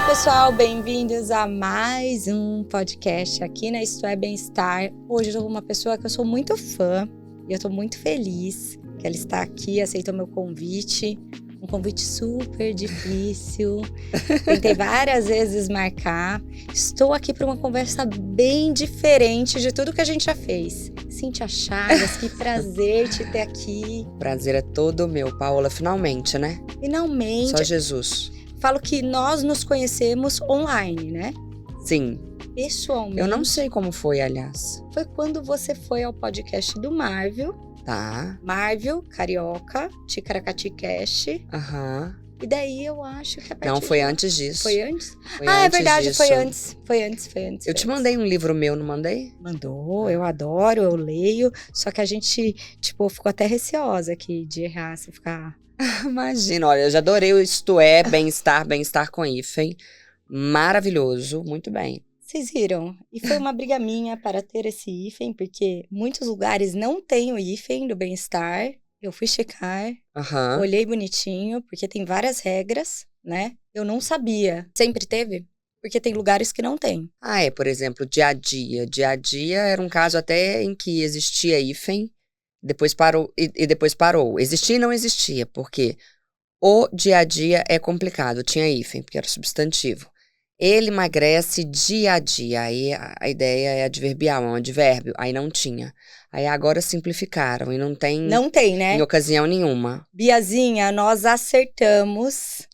pessoal, bem-vindos a mais um podcast aqui na Isto é Bem-Estar. Hoje eu tô com uma pessoa que eu sou muito fã e eu tô muito feliz que ela está aqui, aceitou meu convite. Um convite super difícil. Tentei várias vezes marcar. Estou aqui para uma conversa bem diferente de tudo que a gente já fez. Cíntia Chagas, que prazer te ter aqui. Prazer é todo meu, Paola, finalmente, né? Finalmente. Só Jesus. Falo que nós nos conhecemos online, né? Sim. Pessoalmente. Eu não sei como foi, aliás. Foi quando você foi ao podcast do Marvel. Tá. Marvel, Carioca, Ticaracati Cast. Aham. E daí eu acho que a partir Não, foi antes disso. Foi antes? Foi é antes verdade, disso. foi antes. Eu te mandei um livro meu, não mandei? Mandou, eu adoro, eu leio. Só que a gente, ficou até receosa aqui de errar, se ficar... Imagina, olha, eu já adorei o Isto é Bem-Estar, Bem-Estar com hífen. Maravilhoso, muito bem. Vocês viram? E foi uma briga minha para ter esse hífen, porque muitos lugares não têm o hífen do bem-estar. Eu fui checar, olhei bonitinho, porque tem várias regras, né? Eu não sabia. Sempre teve? Porque tem lugares que não tem. Por exemplo, dia a dia. Dia a dia era um caso até em que existia hífen, depois parou, e depois parou. Existia e não existia, porque o dia a dia é complicado. Tinha hífen, porque era substantivo. Ele emagrece dia a dia, aí a ideia é adverbial, é um advérbio, aí não tinha. Aí agora simplificaram e não tem... Não tem, né? Em ocasião nenhuma. Biazinha, nós acertamos.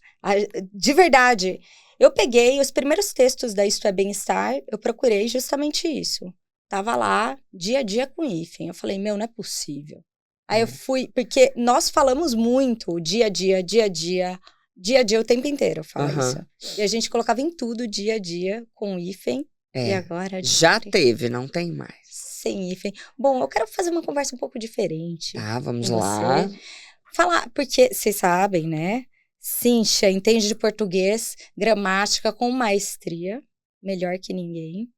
De verdade, eu peguei os primeiros textos da Isto é Bem-Estar, eu procurei justamente isso. Tava lá, dia a dia com hífen. Eu falei, não é possível. Aí eu fui, porque nós falamos muito, dia a dia, o tempo inteiro eu falo isso. E a gente colocava em tudo, dia a dia, com hífen. E agora... Já teve, não tem mais. Sem hífen. Bom, eu quero fazer uma conversa um pouco diferente. Vamos lá. Falar, porque vocês sabem, né? Cíntia entende de português, gramática com maestria, melhor que ninguém.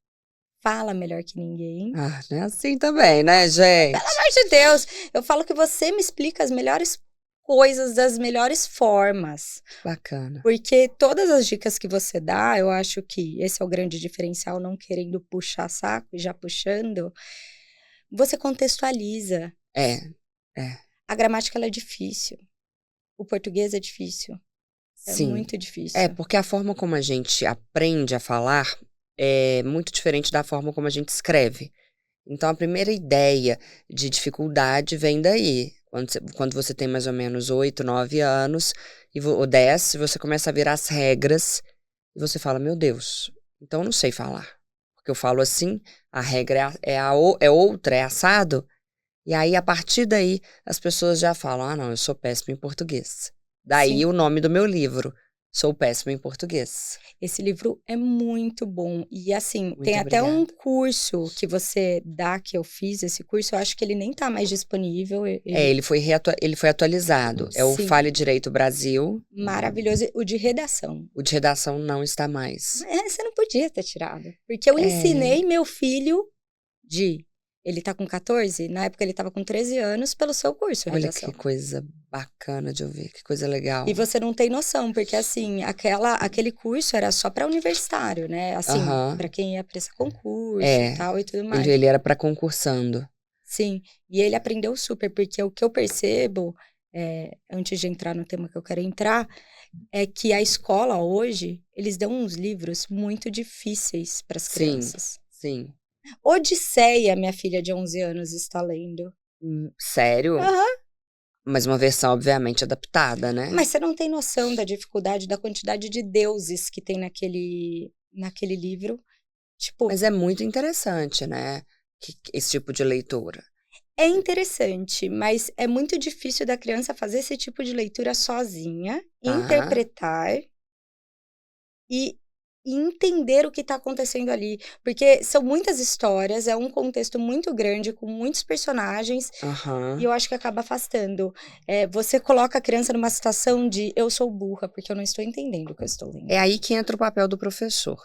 Fala melhor que ninguém. Não é assim também, né, gente? Pelo amor de Deus, eu falo que você me explica as melhores coisas das melhores formas. Bacana. Porque todas as dicas que você dá, eu acho que esse é o grande diferencial, não querendo puxar saco e já puxando, você contextualiza. A gramática, ela é difícil. O português é difícil. Sim. Muito difícil. Porque a forma como a gente aprende a falar é muito diferente da forma como a gente escreve. Então, a primeira ideia de dificuldade vem daí. Quando você tem mais ou menos 8, 9 anos, ou 10, você começa a ver as regras e você fala, meu Deus, então eu não sei falar. Porque eu falo assim, a regra é outra, é assado. E aí, a partir daí, as pessoas já falam, não, eu sou péssima em português. Daí o nome do meu livro, Sou Péssima em Português. Esse livro é muito bom. E assim, Muito tem obrigada. até um curso que você dá, que eu fiz esse curso, eu acho que ele nem tá mais disponível. Ele foi atualizado. É o Fale Direito Brasil. Maravilhoso. O de redação. O de redação não está mais. Você não podia ter tirado. Porque eu ensinei meu filho ele tá com 14, na época ele tava com 13 anos, pelo seu curso, Olha redação. que coisa bacana de ouvir, que coisa legal. E você não tem noção, porque assim, aquele curso era só para universitário, né? Assim, para quem ia prestar concurso e tal e tudo mais. Ele era para concursando. Sim, e ele aprendeu super, porque o que eu percebo, antes de entrar no tema que eu quero entrar, é que a escola hoje, eles dão uns livros muito difíceis para as crianças. Sim. Odisseia, minha filha de 11 anos está lendo. Sério? Mas uma versão, obviamente, adaptada, né? Mas você não tem noção da dificuldade, da quantidade de deuses que tem naquele livro. Mas é muito interessante, né? Esse tipo de leitura. É interessante, mas é muito difícil da criança fazer esse tipo de leitura sozinha, interpretar e entender o que está acontecendo ali. Porque são muitas histórias, é um contexto muito grande, com muitos personagens, e eu acho que acaba afastando. Você coloca a criança numa situação de eu sou burra, porque eu não estou entendendo o que eu estou lendo. É aí que entra o papel do professor.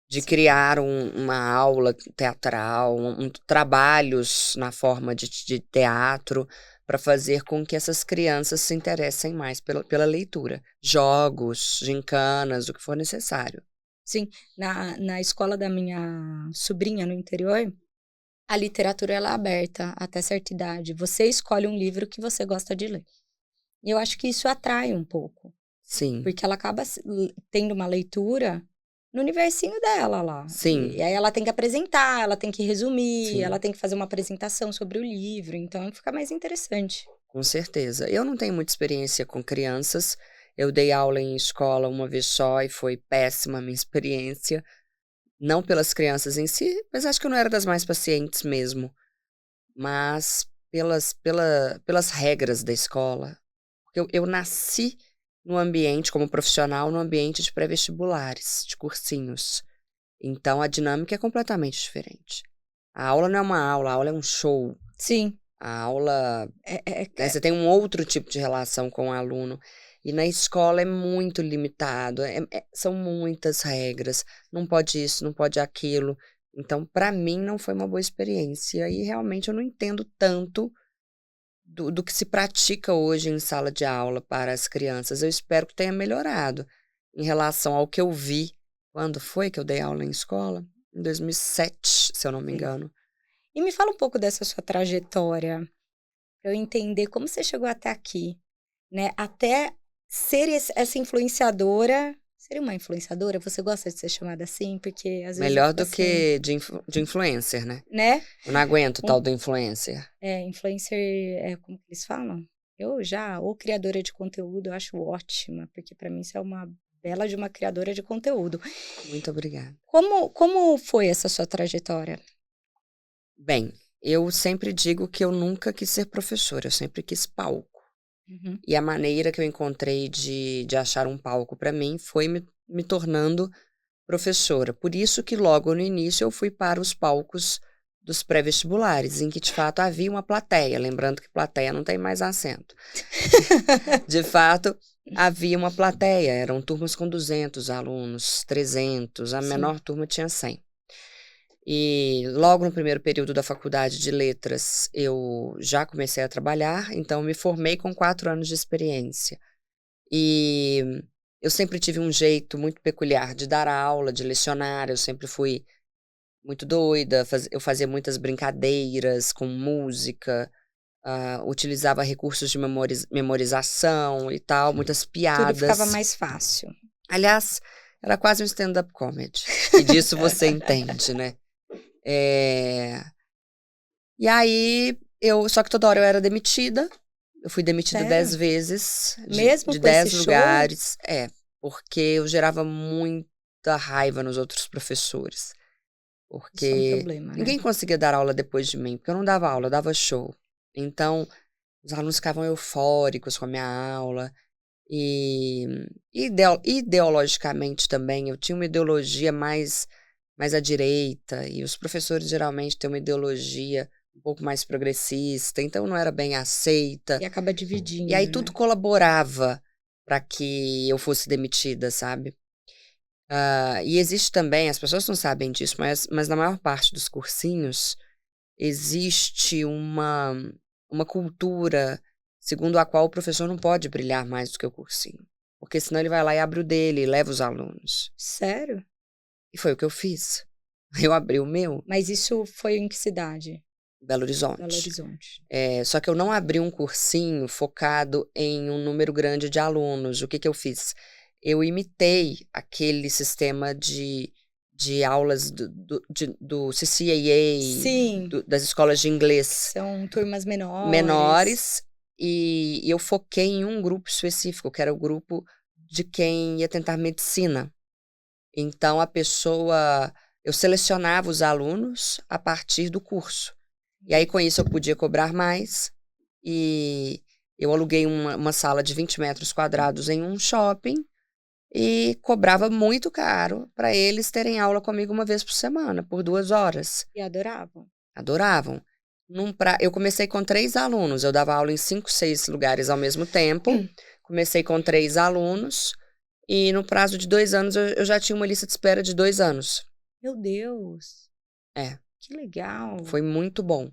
De criar uma aula teatral, trabalhos na forma de teatro, para fazer com que essas crianças se interessem mais pela leitura. Jogos, gincanas, o que for necessário. Sim, na escola da minha sobrinha no interior, a literatura ela é aberta até certa idade. Você escolhe um livro que você gosta de ler. E eu acho que isso atrai um pouco, Sim, porque ela acaba tendo uma leitura no universinho dela lá. sim, E aí ela tem que apresentar, ela tem que resumir, ela sim, tem que fazer uma apresentação sobre o livro, então fica mais interessante. com certeza. Eu não tenho muita experiência com crianças. Eu dei aula em escola uma vez só e foi péssima a minha experiência. Não pelas crianças em si, mas acho que eu não era das mais pacientes mesmo. Mas pelas regras da escola. Porque eu nasci no ambiente, como profissional, no ambiente de pré-vestibulares, de cursinhos. Então a dinâmica é completamente diferente. A aula não é uma aula, a aula é um show. Sim. A aula, É, né, você tem um outro tipo de relação com o aluno. E na escola é muito limitado, são muitas regras. Não pode isso, não pode aquilo. Então, para mim, não foi uma boa experiência. E realmente eu não entendo tanto do que se pratica hoje em sala de aula para as crianças. Eu espero que tenha melhorado em relação ao que eu vi. Quando foi que eu dei aula em escola? Em 2007, se eu não me sim. engano. E me fala um pouco dessa sua trajetória, para eu entender como você chegou até aqui, né? Até ser essa influenciadora. Seria uma influenciadora? Você gosta de ser chamada assim? Porque às vezes eu Melhor fico do assim, que de influencer, né? né? Eu não aguento o Um, tal do influencer. influencer, como que eles falam? Ou criadora de conteúdo, eu acho ótima, porque para mim isso é uma bela de uma criadora de conteúdo. Muito obrigada. Como foi essa sua trajetória? Bem, eu sempre digo que eu nunca quis ser professora, eu sempre quis palco. Uhum. E a maneira que eu encontrei de achar um palco para mim foi me tornando professora. Por isso que logo no início eu fui para os palcos dos pré-vestibulares, em que de fato havia uma plateia, lembrando que plateia não tem mais assento. De fato, havia uma plateia, eram turmas com 200 alunos, 300, a Sim. menor turma tinha 100. E logo no primeiro período da faculdade de letras, eu já comecei a trabalhar, então me formei com 4 anos de experiência. E eu sempre tive um jeito muito peculiar de dar aula, de lecionar, eu sempre fui muito doida, eu fazia muitas brincadeiras com música, utilizava recursos de memorização e tal, muitas Tudo ficava piadas. mais fácil. Aliás, era quase um stand-up comedy, e disso você entende, né? Eh, E aí, só que toda hora eu era demitida. Eu fui demitida 10 Sério? vezes, Mesmo de com esse 10 show? lugares. Porque eu gerava muita raiva nos outros professores. Isso é um Porque problema, né? ninguém conseguia dar aula depois de mim, porque eu não dava aula, eu dava show. Então, os alunos ficavam eufóricos com a minha aula. E ideologicamente também, eu tinha uma ideologia mais à direita, e os professores geralmente têm uma ideologia um pouco mais progressista, então não era bem aceita. E acaba E aí dividindo, tudo né? colaborava para que eu fosse demitida, sabe? E existe também, as pessoas não sabem disso, mas na maior parte dos cursinhos existe uma cultura segundo a qual o professor não pode brilhar mais do que o cursinho. Porque senão ele vai lá e abre o dele e leva os alunos. Sério? E foi o que eu fiz. Eu abri o meu, Mas isso foi em que cidade? Belo Belo Horizonte. Horizonte. Só que eu não abri um cursinho focado em um número grande de alunos. O que eu fiz? Eu imitei aquele sistema de aulas do CCAA, Sim, das escolas de inglês são turmas menores. menores, e eu foquei em um grupo específico, que era o grupo de quem ia tentar medicina. Então eu selecionava os alunos a partir do curso. E aí com isso eu podia cobrar mais, e eu aluguei uma sala de 20 metros quadrados em um shopping e cobrava muito caro para eles terem aula comigo uma vez por semana, por 2 horas. E adoravam. Adoravam. Eu comecei com 3 alunos, eu dava aula em 5, 6 lugares ao mesmo tempo. Comecei com 3 alunos e no prazo de 2 anos eu já tinha uma lista de espera de 2 anos. Meu Deus, É, que legal. foi muito bom.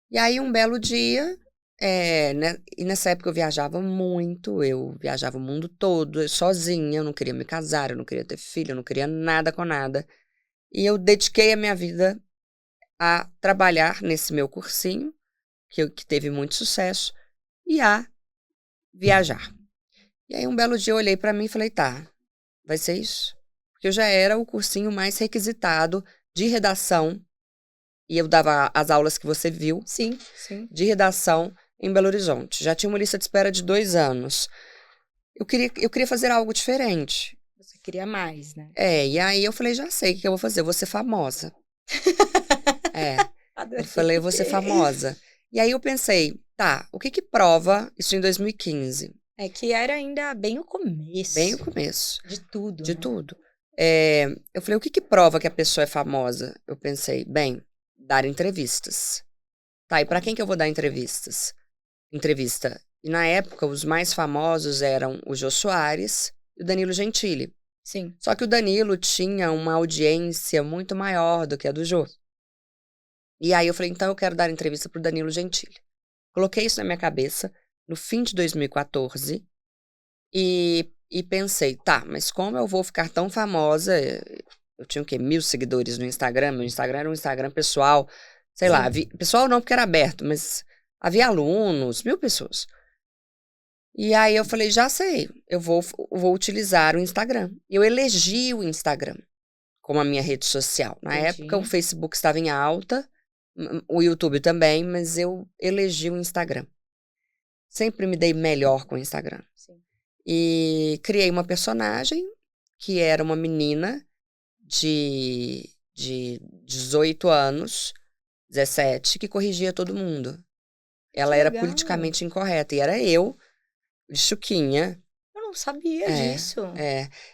E aí um belo dia Né? E nessa época eu viajava muito, eu viajava o mundo todo, eu sozinha, eu não queria me casar, eu não queria ter filho, eu não queria nada com nada. E eu dediquei a minha vida a trabalhar nesse meu cursinho, que teve muito sucesso, e a viajar. E aí um belo dia eu olhei pra mim e falei, tá, vai ser isso? Porque eu já era o cursinho mais requisitado de redação, e eu dava as aulas que você viu, Sim, sim. de redação em Belo Horizonte. Já tinha uma lista de espera de 2 anos. Eu queria fazer algo diferente. Você queria mais, né? E aí eu falei, já sei o que eu vou fazer, eu vou ser famosa. Adorei. Eu falei, eu vou ser famosa. E aí eu pensei, tá, o que que prova isso em 2015? É que era ainda bem o começo. Bem o começo. De tudo, De né? tudo. Eu falei, o que que prova que a pessoa é famosa? Eu pensei, bem, dar entrevistas. Tá, e pra quem que eu vou dar entrevistas? Entrevista. E na época, os mais famosos eram o Jô Soares e o Danilo Gentili. Sim. Só que o Danilo tinha uma audiência muito maior do que a do Jô. E aí eu falei, então eu quero dar entrevista pro Danilo Gentili. Coloquei isso na minha cabeça no fim de 2014 e pensei, tá, mas como eu vou ficar tão famosa? Eu tinha o quê? 1.000 seguidores no Instagram. Meu Instagram era um Instagram pessoal, sei lá, pessoal não porque era aberto, mas havia alunos, 1.000 pessoas. E aí eu falei, já sei, eu vou utilizar o Instagram. Eu elegi o Instagram como a minha rede social. Na época o Facebook estava em alta, o YouTube também, mas eu elegi o Instagram. Sempre me dei melhor com o Instagram. Sim. E criei uma personagem que era uma menina de 18 anos, 17, que corrigia todo mundo. Ela era politicamente incorreta. E era eu, de Chuquinha. Eu não sabia disso.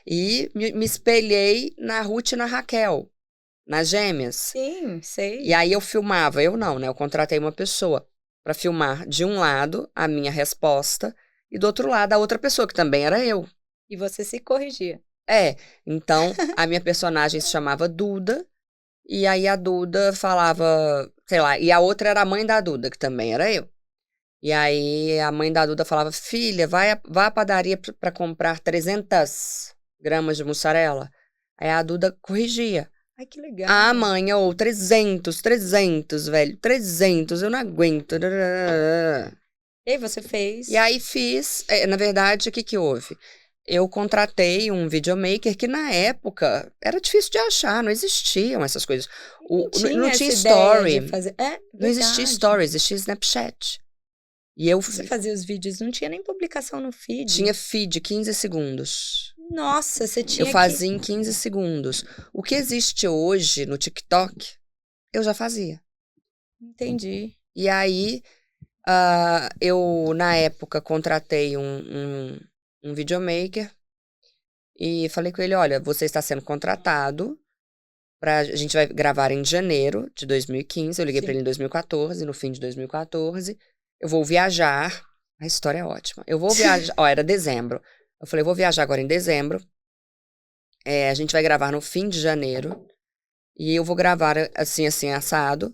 E me espelhei na Ruth e na Raquel, nas Gêmeas. Sim, sei. E aí eu filmava, eu não, né? Eu contratei uma pessoa para filmar de um lado a minha resposta e do outro lado a outra pessoa, que também era eu. E você se corrigia. Então a minha personagem se chamava Duda, e aí a Duda falava, sei lá, e a outra era a mãe da Duda, que também era eu. E aí a mãe da Duda falava, filha, vai à padaria para comprar 300 gramas de mussarela. Aí a Duda corrigia. Ai, que legal. Ah, mãe, ou 300, velho, 300, eu não aguento. E aí você fez? E aí fiz, na verdade, o que que houve? Eu contratei um videomaker que na época era difícil de achar, não existiam essas coisas. Não tinha story. Não existia story, existia Snapchat. E Você fazia os vídeos, não tinha nem publicação no feed. Tinha feed, 15 segundos. Nossa, você tinha Eu fazia em 15 segundos. O que existe hoje no TikTok, eu já fazia. Entendi. E aí, eu, na época, contratei um videomaker e falei com ele, olha, você está sendo contratado, a gente vai gravar em janeiro de 2015, eu liguei para ele em 2014, no fim de 2014, eu vou viajar, a história é ótima, eu vou viajar, era dezembro, eu falei, eu vou viajar agora em dezembro, a gente vai gravar no fim de janeiro, e eu vou gravar assim, assado,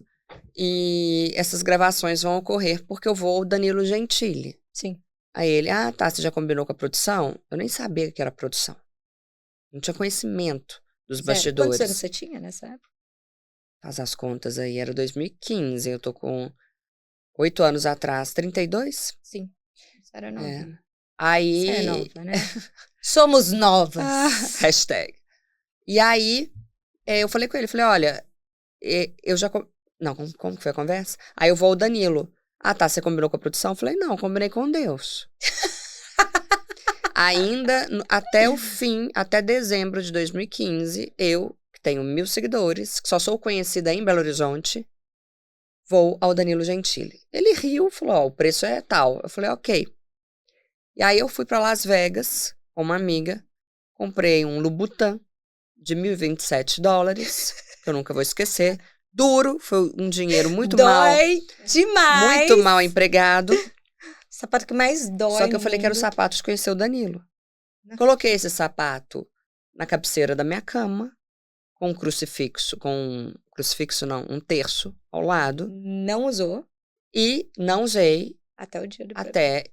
e essas gravações vão ocorrer porque eu vou ao Danilo Gentili. Sim. Aí ele, tá, você já combinou com a produção? Eu nem sabia que era produção. Não tinha conhecimento dos bastidores. Quantos anos você tinha nessa época? Faz as contas aí, era 2015, eu tô com 8 anos atrás, 32? Sim, você era novinha. Aí... Você é nova, né? Somos novas. Hashtag. E aí, eu falei com ele, falei, olha, eu já... Não, como que foi a conversa? Aí eu vou ao Danilo. Ah, tá, você combinou com a produção? Eu falei, não, combinei com Deus. Ainda, até o fim, até dezembro de 2015, eu, que tenho 1.000 seguidores, que só sou conhecida em Belo Horizonte, vou ao Danilo Gentili. Ele riu, falou, o preço é tal. Eu falei, ok. E aí eu fui para Las Vegas com uma amiga, comprei um Louboutin de $1.027, que eu nunca vou esquecer. Duro, foi um dinheiro muito dói demais. Muito mal empregado. Sapato que mais dói. Só que eu falei que era o sapato de conhecer o Danilo. Coloquei esse sapato na cabeceira da minha cama, com um crucifixo, um terço ao lado. Não usou? E não usei. Até o dia do bebê.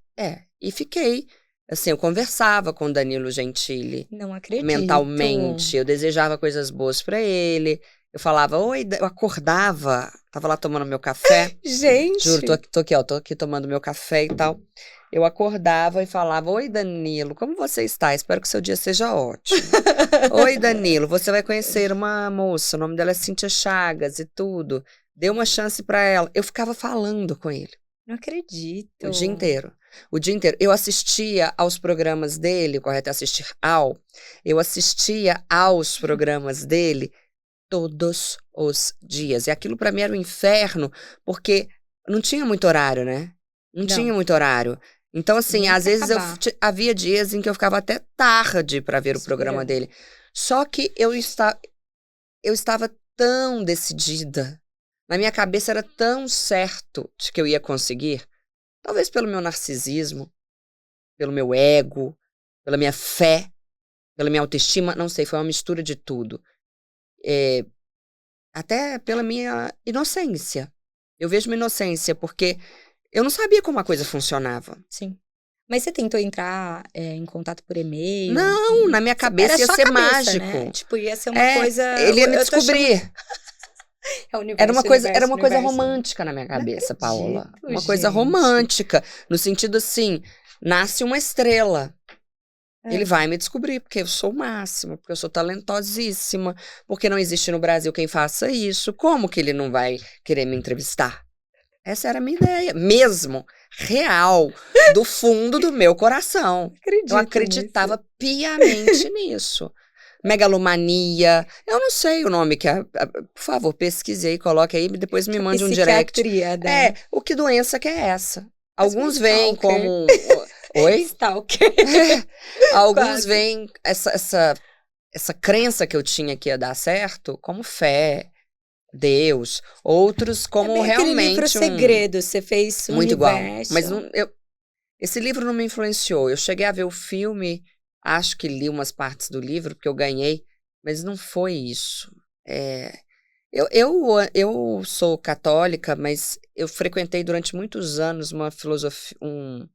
E fiquei. Assim, eu conversava com o Danilo Gentili Não acredito. mentalmente, eu desejava coisas boas pra ele. Eu falava, oi, eu acordava, tava lá tomando meu café. Gente! Juro, tô aqui tomando meu café e tal. Eu acordava e falava, oi, Danilo, como você está? Espero que seu dia seja ótimo. Oi, Danilo, você vai conhecer uma moça, o nome dela é Cíntia Chagas e tudo. Dê uma chance pra ela. Eu ficava falando com ele. Não acredito. O dia inteiro. O dia inteiro. Eu assistia aos programas dele, correto é assistir ao. Eu assistia aos programas dele todos os dias. E aquilo pra mim era um inferno, porque não tinha muito horário, né? Não tinha muito horário. Então, assim, Nem às pra vezes acabar. havia dias em que eu ficava até tarde pra ver o programa dele. Só que eu estava tão decidida. Na minha cabeça era tão certo de que eu ia conseguir. Talvez pelo meu narcisismo, pelo meu ego, pela minha fé, pela minha autoestima, não sei, foi uma mistura de tudo. Até pela minha inocência. Eu vejo uma inocência, porque eu não sabia como a coisa funcionava. Sim. Mas você tentou entrar em contato por e-mail? Não, na minha cabeça Era ia só a ser cabeça, mágico. né? Tipo, ia ser uma coisa... Ele ia me eu tô descobrir. chamando- É o universo, Era uma coisa universo. romântica na minha cabeça, Não Paola. acredito, Uma coisa gente. romântica. No sentido assim, nasce uma estrela. Ele vai me descobrir, porque eu sou o máximo, porque eu sou talentosíssima, porque não existe no Brasil quem faça isso. Como que ele não vai querer me entrevistar? Essa era a minha ideia, mesmo, real, do fundo do meu coração. Eu acreditava piamente nisso. Megalomania, eu não sei o nome que é. Por favor, pesquise aí, coloque aí, depois me mande um direct. O que doença que é essa? Alguns veem como... Oi? Stalker. Alguns veem essa crença que eu tinha que ia dar certo como fé, Deus. Outros como realmente aquele livro Segredo, você fez um muito igual. universo. Mas esse livro não me influenciou. Eu cheguei a ver o filme, acho que li umas partes do livro, porque eu ganhei, mas não foi isso. Eu sou católica, mas eu frequentei durante muitos anos uma filosofia, um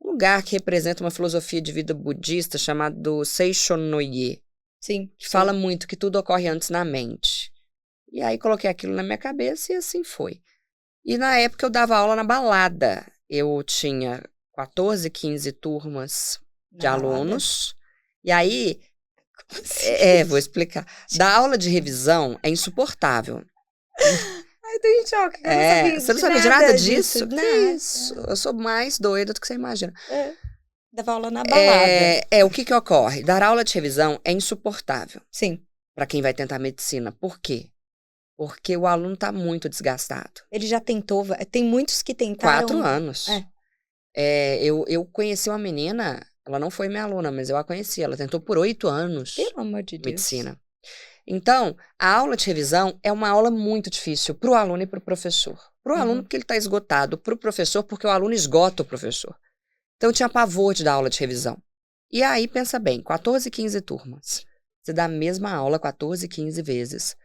lugar que representa uma filosofia de vida budista chamado Seishonoye. Sim. Que fala muito que tudo ocorre antes na mente. E aí coloquei aquilo na minha cabeça e assim foi. E na época eu dava aula na balada. Eu tinha 14, 15 turmas de alunos. E aí, vou explicar. Dar aula de revisão é insuportável. Ai, tô em choque. Você não sabia de nada disso? Nada. Isso. Eu sou mais doida do que você imagina. Dava aula na balada. O que ocorre? Dar aula de revisão é insuportável. Sim. Para quem vai tentar medicina. Por quê? Porque o aluno tá muito desgastado. Ele já tentou, tem muitos que tentaram... 4 anos. Eu conheci uma menina, ela não foi minha aluna, mas eu a conheci. Ela tentou por 8 anos. Pelo amor de Deus. Medicina. Então, a aula de revisão é uma aula muito difícil pro aluno e pro professor. Pro aluno porque ele tá esgotado, pro professor porque o aluno esgota o professor. Então, eu tinha pavor de dar aula de revisão. E aí, pensa bem, 14, 15 turmas. Você dá a mesma aula 14, 15 vezes.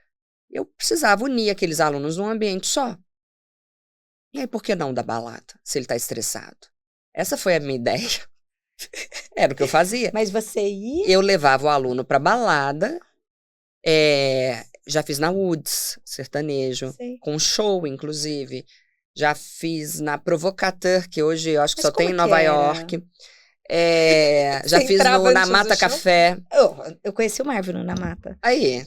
Eu precisava unir aqueles alunos num ambiente só. E aí, por que não da balada, se ele tá estressado? Essa foi a minha ideia. Era o que eu fazia. Mas você ia? Eu levava o aluno pra balada. Já fiz na Woods, sertanejo. Com show, inclusive. Já fiz na Provocateur, que hoje eu acho que só tem em Nova York. Já fiz na Mata Café. Eu conheci o Marvin na Mata. Aí,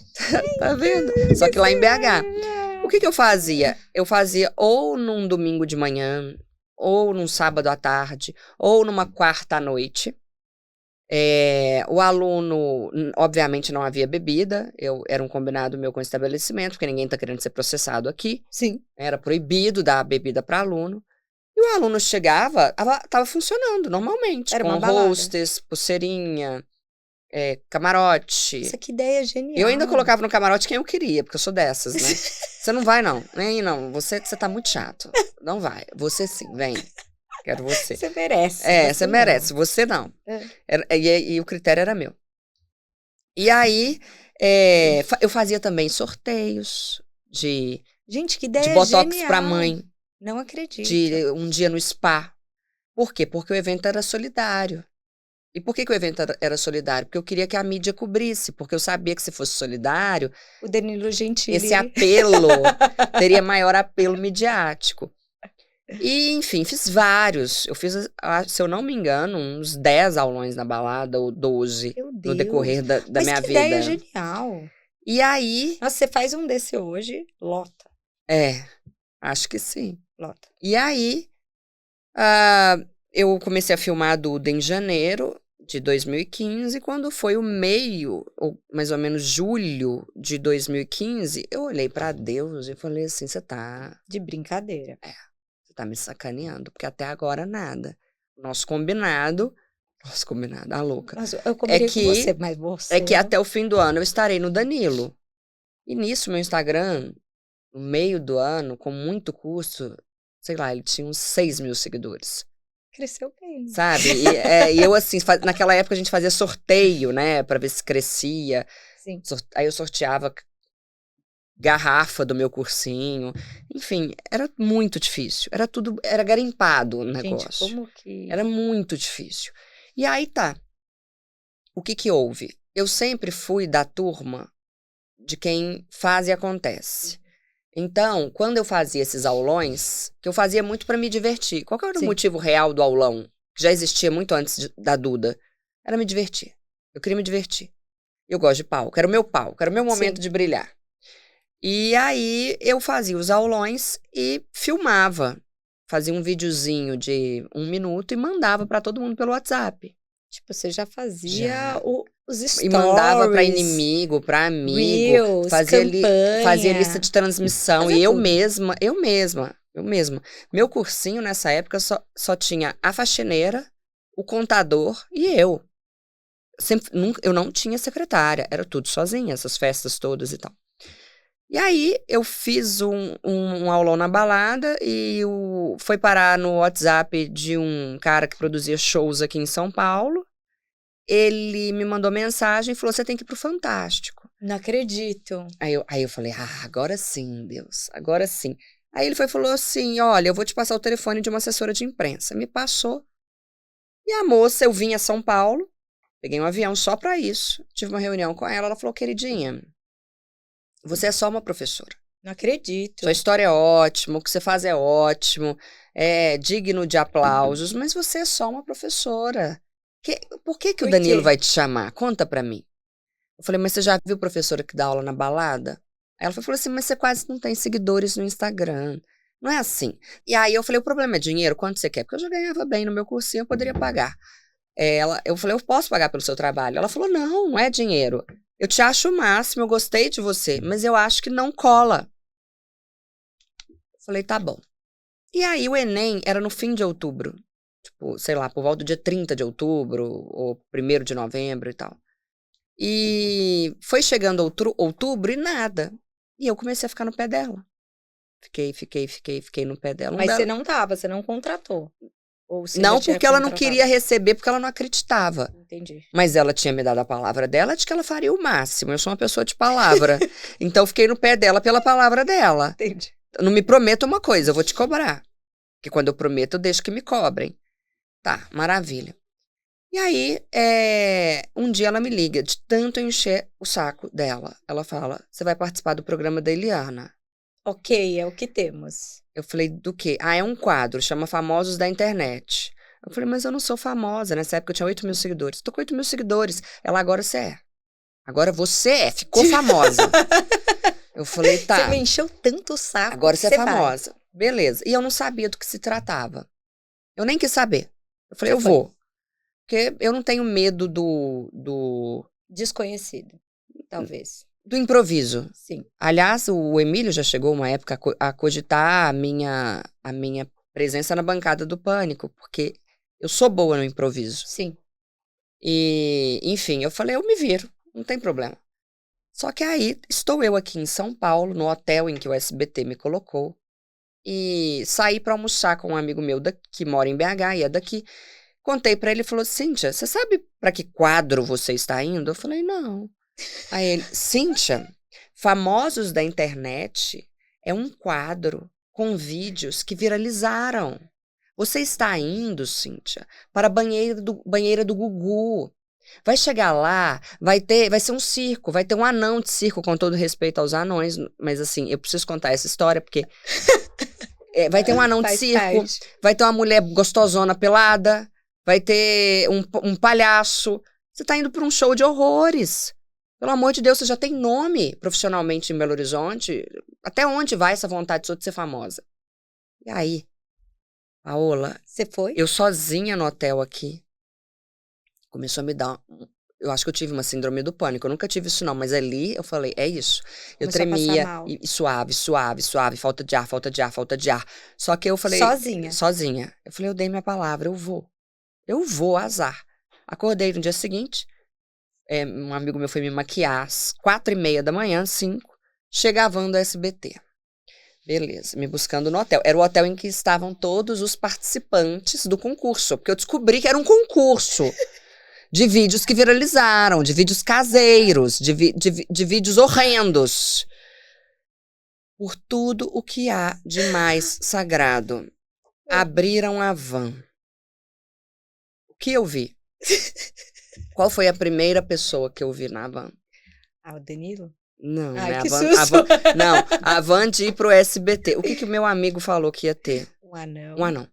tá vendo? Só que lá em BH. O que eu fazia? Eu fazia ou num domingo de manhã, ou num sábado à tarde, ou numa quarta à noite. O aluno, obviamente não havia bebida, era um combinado meu com o estabelecimento, porque ninguém tá querendo ser processado aqui. Sim. Era proibido dar bebida para aluno. E o aluno chegava, tava funcionando normalmente. Era com uma balada. hostess, pulseirinha, camarote. Nossa, que ideia genial. Eu ainda colocava no camarote quem eu queria, porque eu sou dessas, né? Você não vai, não. Nem não. Você tá muito chato. Não vai. Você sim, vem. Quero você. Você merece. Você merece. Você não. E o critério era meu. E aí, eu fazia também sorteios de... Gente, que ideia de botox genial. pra mãe. Não acredito. de um dia no spa. Por quê? Porque o evento era solidário. E por que o evento era solidário? Porque eu queria que a mídia cobrisse, porque eu sabia que se fosse solidário, O Danilo Gentili. esse apelo teria maior apelo midiático. E, enfim, fiz vários. Eu fiz, se eu não me engano, uns 10 aulões na balada, ou 12, Meu no Deus. decorrer da Mas minha que vida. ideia genial. E aí, Nossa, você faz um desse hoje, lota. acho que sim. Lota. E aí, eu comecei a filmar a Duda em janeiro de 2015, quando foi o meio, ou mais ou menos julho de 2015, eu olhei pra Deus e falei assim, você tá De brincadeira. me sacaneando, porque até agora nada. Nosso combinado, a louca, Mas eu combinei com que- você, mas você... é que até o fim do ano eu estarei no Danilo. E nisso, meu Instagram, no meio do ano, com muito custo, sei lá, ele tinha uns 6 mil seguidores. Cresceu bem. Sabe? E eu, assim, naquela época a gente fazia sorteio, né? Pra ver se crescia. Sim. Aí eu sorteava garrafa do meu cursinho. Enfim, era muito difícil. Era garimpado o negócio. Gente, como que... Era muito difícil. E aí tá. O que houve? Eu sempre fui da turma de quem faz e acontece. Então, quando eu fazia esses aulões, que eu fazia muito pra me divertir. Qual que era o Sim. motivo real do aulão? Que já existia muito antes da Duda. Era me divertir. Eu queria me divertir. Eu gosto de palco. Era o meu palco. Era o meu momento Sim. de brilhar. E aí, eu fazia os aulões e filmava. Fazia um videozinho de 1 minuto e mandava pra todo mundo pelo WhatsApp. Tipo, você já fazia Já. os stories. E mandava pra inimigo, pra amigo. Reels, campanha. Fazia lista de transmissão. Fazia E eu tudo. mesma. Meu cursinho nessa época só tinha a faxineira, o contador e eu. Eu não tinha secretária, era tudo sozinha, essas festas todas e tal. E aí eu fiz um aulão na balada e foi parar no WhatsApp de um cara que produzia shows aqui em São Paulo. Ele me mandou mensagem e falou, você tem que ir pro Fantástico. Não acredito. Aí eu falei, agora sim, Deus, agora sim. Aí ele falou assim, olha, eu vou te passar o telefone de uma assessora de imprensa. Me passou. E a moça, eu vim a São Paulo, peguei um avião só pra isso. Tive uma reunião com ela, ela falou, queridinha, você é só uma professora. Não acredito. Sua história é ótima, o que você faz é ótimo, é digno de aplausos, mas você é só uma professora. Por que o Danilo vai te chamar? Conta pra mim. Eu falei, mas você já viu professora que dá aula na balada? Aí ela falou assim, mas você quase não tem seguidores no Instagram. Não é assim. E aí eu falei, o problema é dinheiro? Quanto você quer? Porque eu já ganhava bem no meu cursinho, eu poderia pagar. Eu falei, eu posso pagar pelo seu trabalho? Ela falou, não é dinheiro. Eu te acho o máximo, eu gostei de você, mas eu acho que não cola. Eu falei, tá bom. E aí o Enem era no fim de outubro. Tipo, sei lá, por volta do dia 30 de outubro, ou 1º de novembro e tal. E foi chegando outubro e nada. E eu comecei a ficar no pé dela. Fiquei no pé dela. Mas você não tava, você não contratou? Ou você Não, já tinha porque ela não contratado? queria receber, porque ela não acreditava. Entendi. Mas ela tinha me dado a palavra dela de que ela faria o máximo. Eu sou uma pessoa de palavra. Então, eu fiquei no pé dela pela palavra dela. Entendi. Não me prometa uma coisa, eu vou te cobrar. Porque quando eu prometo, eu deixo que me cobrem. Tá, maravilha. E aí, um dia ela me liga, de tanto eu encher o saco dela. Ela fala, você vai participar do programa da Eliana. Ok, é o que temos. Eu falei, do quê? É um quadro, chama Famosos da Internet. Eu falei, mas eu não sou famosa. Nessa época eu tinha 8 mil seguidores. Tô com 8 mil seguidores. Ela, agora você é. Agora você ficou famosa. Eu falei, tá. Você me encheu tanto o saco. Agora você é vai. famosa. Beleza. E eu não sabia do que se tratava. Eu nem quis saber. Eu falei, Você eu foi. vou. Porque eu não tenho medo do Desconhecido, talvez. improviso. Sim. Aliás, o Emílio já chegou uma época a cogitar a minha presença na bancada do Pânico, porque eu sou boa no improviso. Sim. E, enfim, eu falei, eu me viro, não tem problema. Só que aí, estou eu aqui em São Paulo, no hotel em que o SBT me colocou, e saí para almoçar com um amigo meu que mora em BH e é daqui. Contei pra ele e falou, Cíntia, você sabe pra que quadro você está indo? Eu falei, não. Aí ele, Cíntia, Famosos da Internet é um quadro com vídeos que viralizaram. Você está indo, Cíntia, para a banheira do Gugu. Vai chegar lá, vai ser um circo, vai ter um anão de circo, com todo respeito aos anões, mas assim, eu preciso contar essa história, porque vai ter um anão de Faz circo, parte. vai ter uma mulher gostosona pelada, vai ter um palhaço. Você está indo para um show de horrores. Pelo amor de Deus, você já tem nome profissionalmente em Belo Horizonte. Até onde vai essa vontade sua de ser famosa? E aí, Paola, Você foi? eu sozinha no hotel aqui, começou a me dar... Eu acho que eu tive uma síndrome do pânico. Eu nunca tive isso, não. Mas ali eu falei, é isso. Eu Começou a passar tremia, mal. e suave, suave, suave. Falta de ar, falta de ar, falta de ar. Só que eu falei... Sozinha? Sozinha. Eu falei, eu dei minha palavra, eu vou. Eu vou, azar. Acordei no dia seguinte. Um amigo meu foi me maquiar às 4h30 da manhã, 5. Chegava do SBT. Beleza, me buscando no hotel. Era o hotel em que estavam todos os participantes do concurso. Porque eu descobri que era um concurso de vídeos que viralizaram, de vídeos caseiros, de vídeos horrendos. Por tudo o que há de mais sagrado. Abriram a van. O que eu vi? Qual foi a primeira pessoa que eu vi na van? Ah, o Danilo? Não, Ai, né? que susto! Não, a van de ir pro SBT. O que o meu amigo falou que ia ter? Um anão. Um anão.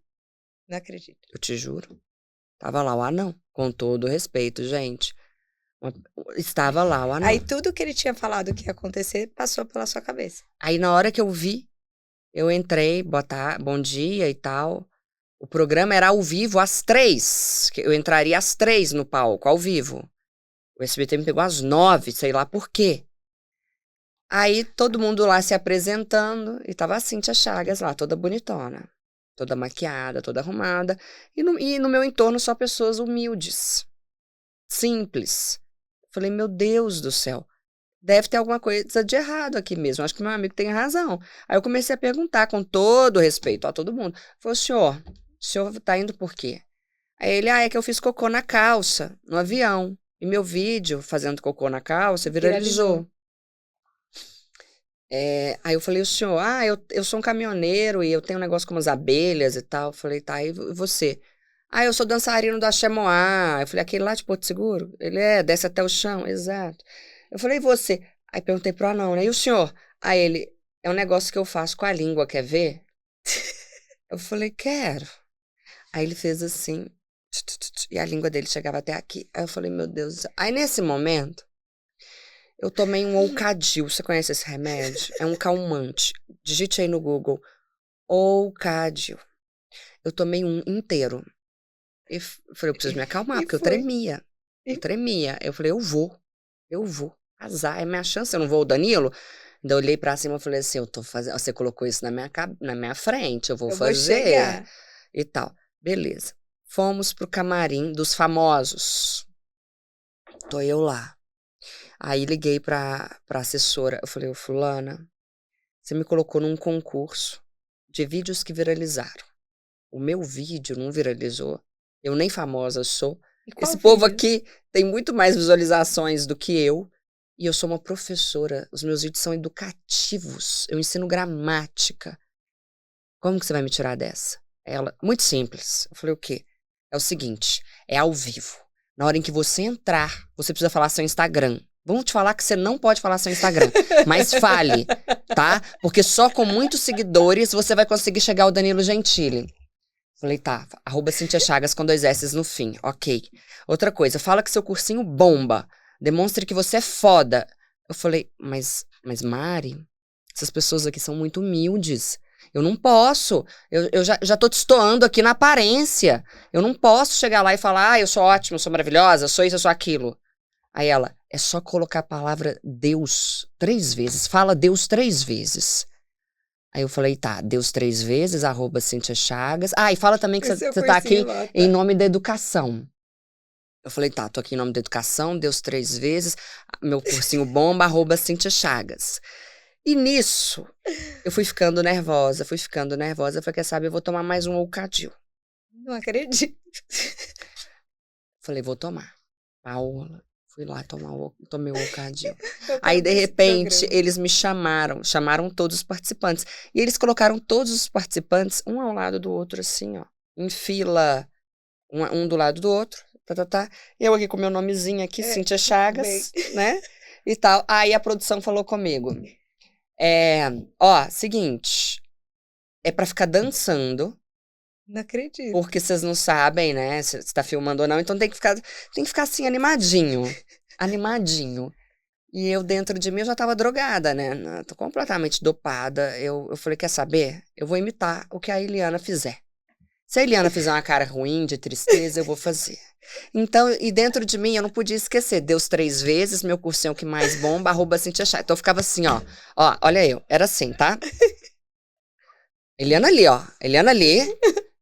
Não acredito. Eu te juro. Tava lá o anão. Com todo respeito, gente. Estava lá o anão. Aí tudo que ele tinha falado que ia acontecer passou pela sua cabeça. Aí na hora que eu vi, eu entrei, bom dia e tal. O programa era ao vivo às 3. Eu entraria às 3 no palco, ao vivo. O SBT me pegou às 9, sei lá por quê. Aí todo mundo lá se apresentando, e tava a Cíntia Chagas lá, toda bonitona. Toda maquiada, toda arrumada. E no meu entorno só pessoas humildes. Simples. Falei, meu Deus do céu. Deve ter alguma coisa de errado aqui mesmo. Acho que meu amigo tem razão. Aí eu comecei a perguntar com todo respeito a todo mundo. Falei, o senhor tá indo por quê? Aí ele, é que eu fiz cocô na calça, no avião. E meu vídeo fazendo cocô na calça viralizou. Aí eu falei, o senhor, eu sou um caminhoneiro e eu tenho um negócio com umas abelhas e tal. Eu falei, tá, e você? Eu sou dançarino do Axé Moá. Eu falei, aquele lá de Porto Seguro? Ele desce até o chão, exato. Eu falei, e você? Aí perguntei pro anão, né? E o senhor? Aí ele, é um negócio que eu faço com a língua, quer ver? Eu falei, quero. Aí ele fez assim, e a língua dele chegava até aqui. Aí eu falei, meu Deus do céu. Aí nesse momento, eu tomei um Ocadil. Você conhece esse remédio? É um calmante. Digite aí no Google. Ocadil. Eu tomei um inteiro. E falei, eu preciso me acalmar, porque eu tremia. Eu tremia. Eu falei, eu vou. Azar, é minha chance, eu não vou o Danilo. Daí eu olhei pra cima e falei assim, eu tô fazendo. Você colocou isso na minha frente, eu vou fazer. Vou chegar. E tal. Beleza. Fomos pro camarim dos famosos. Tô eu lá. Aí liguei pra assessora. Eu falei, fulana, você me colocou num concurso de vídeos que viralizaram. O meu vídeo não viralizou. Eu nem famosa sou. Esse povo aqui tem muito mais visualizações do que eu. E eu sou uma professora. Os meus vídeos são educativos. Eu ensino gramática. Como que você vai me tirar dessa? Ela, muito simples. Eu falei, o quê? É o seguinte, é ao vivo. Na hora em que você entrar, você precisa falar seu Instagram. Vamos te falar que você não pode falar seu Instagram, mas fale, tá? Porque só com muitos seguidores você vai conseguir chegar ao Danilo Gentili. Falei, tá, @Cíntia Chagas com 2 S's no fim, ok. Outra coisa, fala que seu cursinho bomba, demonstre que você é foda. Eu falei, mas Mari, essas pessoas aqui são muito humildes. Eu não posso, eu já tô destoando aqui na aparência. Eu não posso chegar lá e falar, eu sou ótima, eu sou maravilhosa, eu sou isso, eu sou aquilo. Aí ela, é só colocar a palavra Deus 3 vezes, fala Deus 3 vezes. Aí eu falei, tá, Deus 3 vezes, @Cíntia Chagas. E fala também que você tá aqui em nome da educação. Eu falei, tá, tô aqui em nome da educação, Deus 3 vezes, meu cursinho bomba, @Cíntia Chagas. E nisso, eu fui ficando nervosa. Eu falei, quer saber, eu vou tomar mais um Ocadil. Não acredito. Falei, vou tomar. Paola, Fui lá tomei o Ocadil. Aí, de repente, eles me chamaram todos os participantes. E eles colocaram todos os participantes, um ao lado do outro, assim, ó, em fila, um do lado do outro, tá. Eu aqui com meu nomezinho aqui, Cíntia Chagas, né, e tal. Aí a produção falou comigo, seguinte, é pra ficar dançando. Não acredito. Porque vocês não sabem, né, se tá filmando ou não, então tem que ficar assim, animadinho. E eu, dentro de mim, eu já tava drogada, né? Tô completamente dopada. Eu falei, quer saber? Eu vou imitar o que a Eliana fizer. Se a Eliana fizer uma cara ruim, de tristeza, eu vou fazer. Então, e dentro de mim, eu não podia esquecer. Deus 3 vezes, meu cursinho que mais bomba, @Cíntia Chagas. Então eu ficava assim, ó. Ó, olha eu. Era assim, tá? Eliana ali.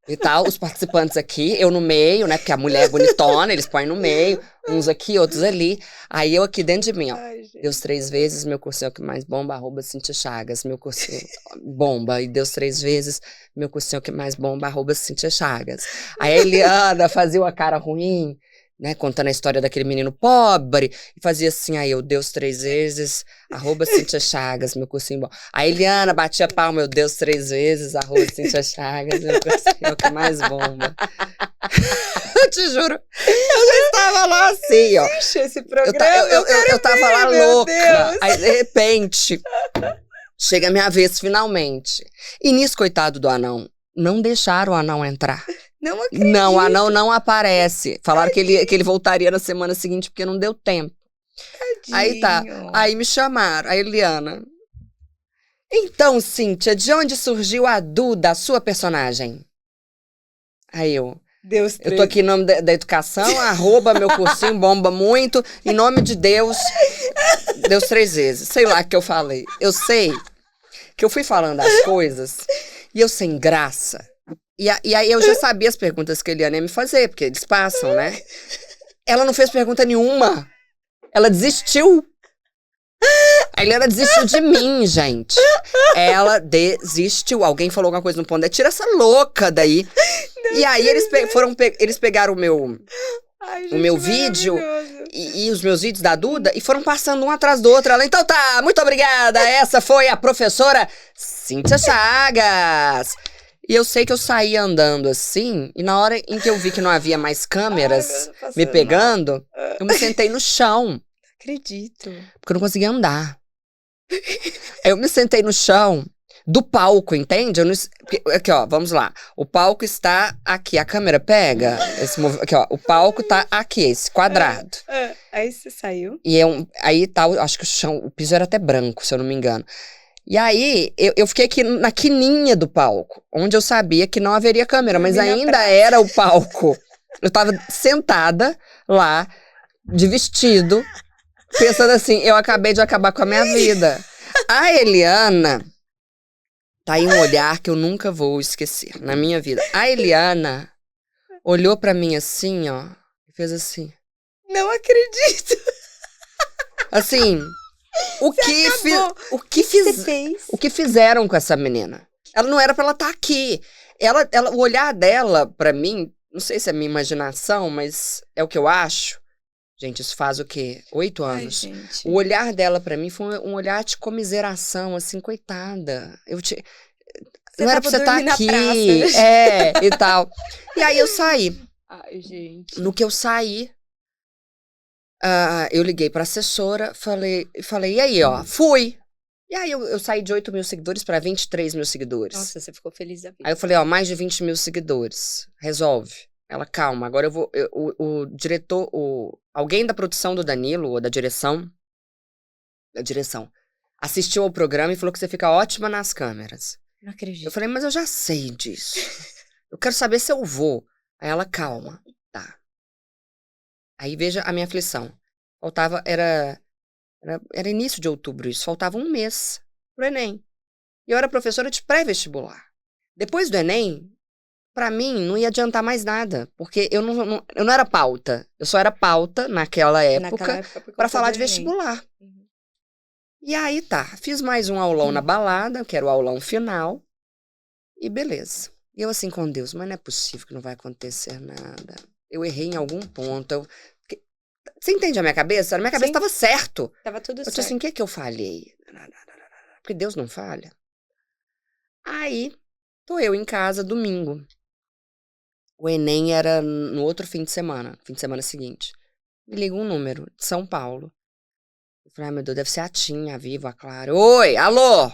E tal, os participantes aqui, eu no meio, né? Porque a mulher é bonitona, eles põem no meio, uns aqui, outros ali. Aí eu aqui dentro de mim, ó. Deus 3 vezes, meu cursinho que mais bomba, @Cíntia Chagas. Meu cursinho bomba. E Deus 3 vezes, meu cursinho que mais bomba, @Cíntia Chagas. Aí a Eliana fazia uma cara ruim, né? Contando a história daquele menino pobre. E fazia assim, aí eu, Deus 3 vezes, @Cíntia Chagas, meu cursinho bom. A Eliana batia palma, meu Deus 3 vezes, @Cíntia Chagas, meu cursinho que mais bomba. Eu te juro, eu já estava lá assim, ó. Existe esse programa, eu tava ver, lá meu louca. Deus. Aí, de repente, chega a minha vez, finalmente. E nisso, coitado do anão, não deixaram o anão entrar. Não acredito. Não, o anão não aparece. Falaram que ele voltaria na semana seguinte, porque não deu tempo. Tadinho. Aí tá. Aí me chamaram, a Eliana. Então, Cíntia, de onde surgiu a Duda, a sua personagem? Aí eu tô aqui em nome da educação, @meu cursinho bomba muito, em nome de Deus, Deus 3 vezes. Sei lá o que eu falei. Eu sei que eu fui falando as coisas e eu sem graça. E aí eu já sabia as perguntas que a Eliana ia me fazer, porque eles passam, né? Ela não fez pergunta nenhuma. Ela desistiu. A Eliana desistiu de mim, gente. Ela desistiu. Alguém falou alguma coisa no ponto. Tira essa louca daí. E aí eles pegaram o meu vídeo e os meus vídeos da Duda e foram passando um atrás do outro. Ela, então tá, muito obrigada. Essa foi a professora Cíntia Chagas. E eu sei que eu saí andando assim, e na hora em que eu vi que não havia mais câmeras me pegando, eu me sentei no chão. Acredito. Porque eu não conseguia andar. Aí eu me sentei no chão do palco, entende? Aqui, ó, vamos lá. O palco está aqui, a câmera pega aqui, ó, o palco tá aqui, esse quadrado. Aí você saiu. E aí tá, acho que o piso era até branco, se eu não me engano. E aí, eu fiquei aqui na quininha do palco, onde eu sabia que não haveria câmera, mas ainda era o palco. Eu tava sentada lá, de vestido, pensando assim, eu acabei de acabar com a minha vida. A Eliana, tá aí um olhar que eu nunca vou esquecer na minha vida. A Eliana olhou pra mim assim, ó, e fez assim. Não acredito. Assim, o que fizeram com essa menina? Ela não era pra ela estar aqui. O olhar dela, pra mim, não sei se é minha imaginação, mas é o que eu acho. Gente, isso faz o quê? 8 anos. Ai, gente. O olhar dela pra mim foi um olhar de comiseração, assim, coitada. Não era pra você estar aqui. E tal. E aí eu saí. Ai, gente. No que eu saí, eu liguei pra assessora, falei, e aí, ó, fui. E aí eu saí de 8 mil seguidores pra 23 mil seguidores. Nossa, você ficou feliz da vida. Aí eu falei, ó, mais de 20 mil seguidores. Resolve. Ela, calma, agora o diretor, alguém da produção do Danilo, ou da direção, assistiu ao programa e falou que você fica ótima nas câmeras. Não acredito. Eu falei, mas eu já sei disso. Eu quero saber se eu vou. Aí ela, calma, tá. Aí veja a minha aflição. Era início de outubro isso, faltava um mês pro Enem. E eu era professora de pré-vestibular. Depois do Enem, pra mim, não ia adiantar mais nada, porque eu não era pauta. Eu só era pauta naquela época pra falar de vestibular. Uhum. E aí tá, fiz mais um aulão na balada, que era o aulão final, e beleza. E eu assim com Deus, mas não é possível que não vai acontecer nada. Eu errei em algum ponto. Você entende a minha cabeça? Na minha cabeça Sim. tava certo. Tava tudo Eu certo. disse assim, o que é que eu falhei? Porque Deus não falha. Aí, tô eu em casa, domingo. O Enem era no outro fim de semana seguinte. Me liga um número, de São Paulo. Eu falei, ai meu Deus, deve ser a Tinha, a Viva, a Clara. Oi, alô?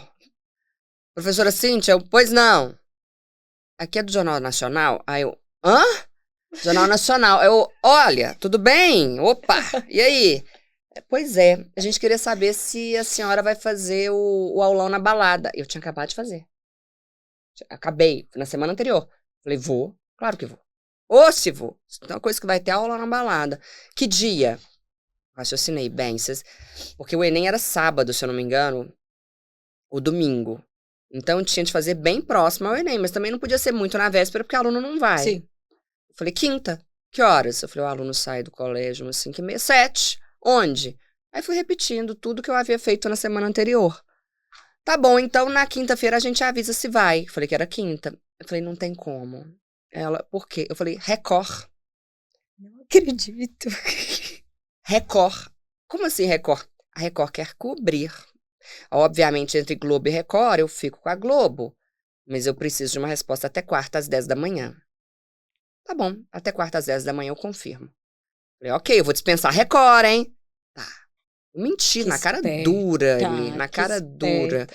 Professora Cíntia, pois não. Aqui é do Jornal Nacional? Aí eu, hã? Jornal Nacional. Eu, olha, tudo bem? Opa, e aí? Pois é, a gente queria saber se a senhora vai fazer o aulão na balada. Eu tinha acabado de fazer. Acabei, na semana anterior. Falei, vou, claro que vou. Ô, se vou. Então, uma coisa que vai ter aula na balada. Que dia? Raciocinei bem, porque o Enem era sábado, se eu não me engano, o domingo. Então, tinha de fazer bem próximo ao Enem, mas também não podia ser muito na véspera, porque o aluno não vai. Sim. Eu falei, quinta. Que horas? Eu falei, o aluno sai do colégio umas 5h30, 7. Onde? Aí fui repetindo tudo que eu havia feito na semana anterior. Tá bom, então na quinta-feira a gente avisa se vai. Eu falei que era quinta. Eu falei, não tem como. Ela, por quê? Eu falei, Record. Não acredito. Record. Como assim Record? A Record quer cobrir. Obviamente, entre Globo e Record, eu fico com a Globo. Mas eu preciso de uma resposta até quarta, às 10 da manhã. Tá bom, até quarta, às 10 da manhã eu confirmo. Falei, ok, eu vou dispensar a Record, hein? Tá. Menti, na cara dura ali, na cara dura.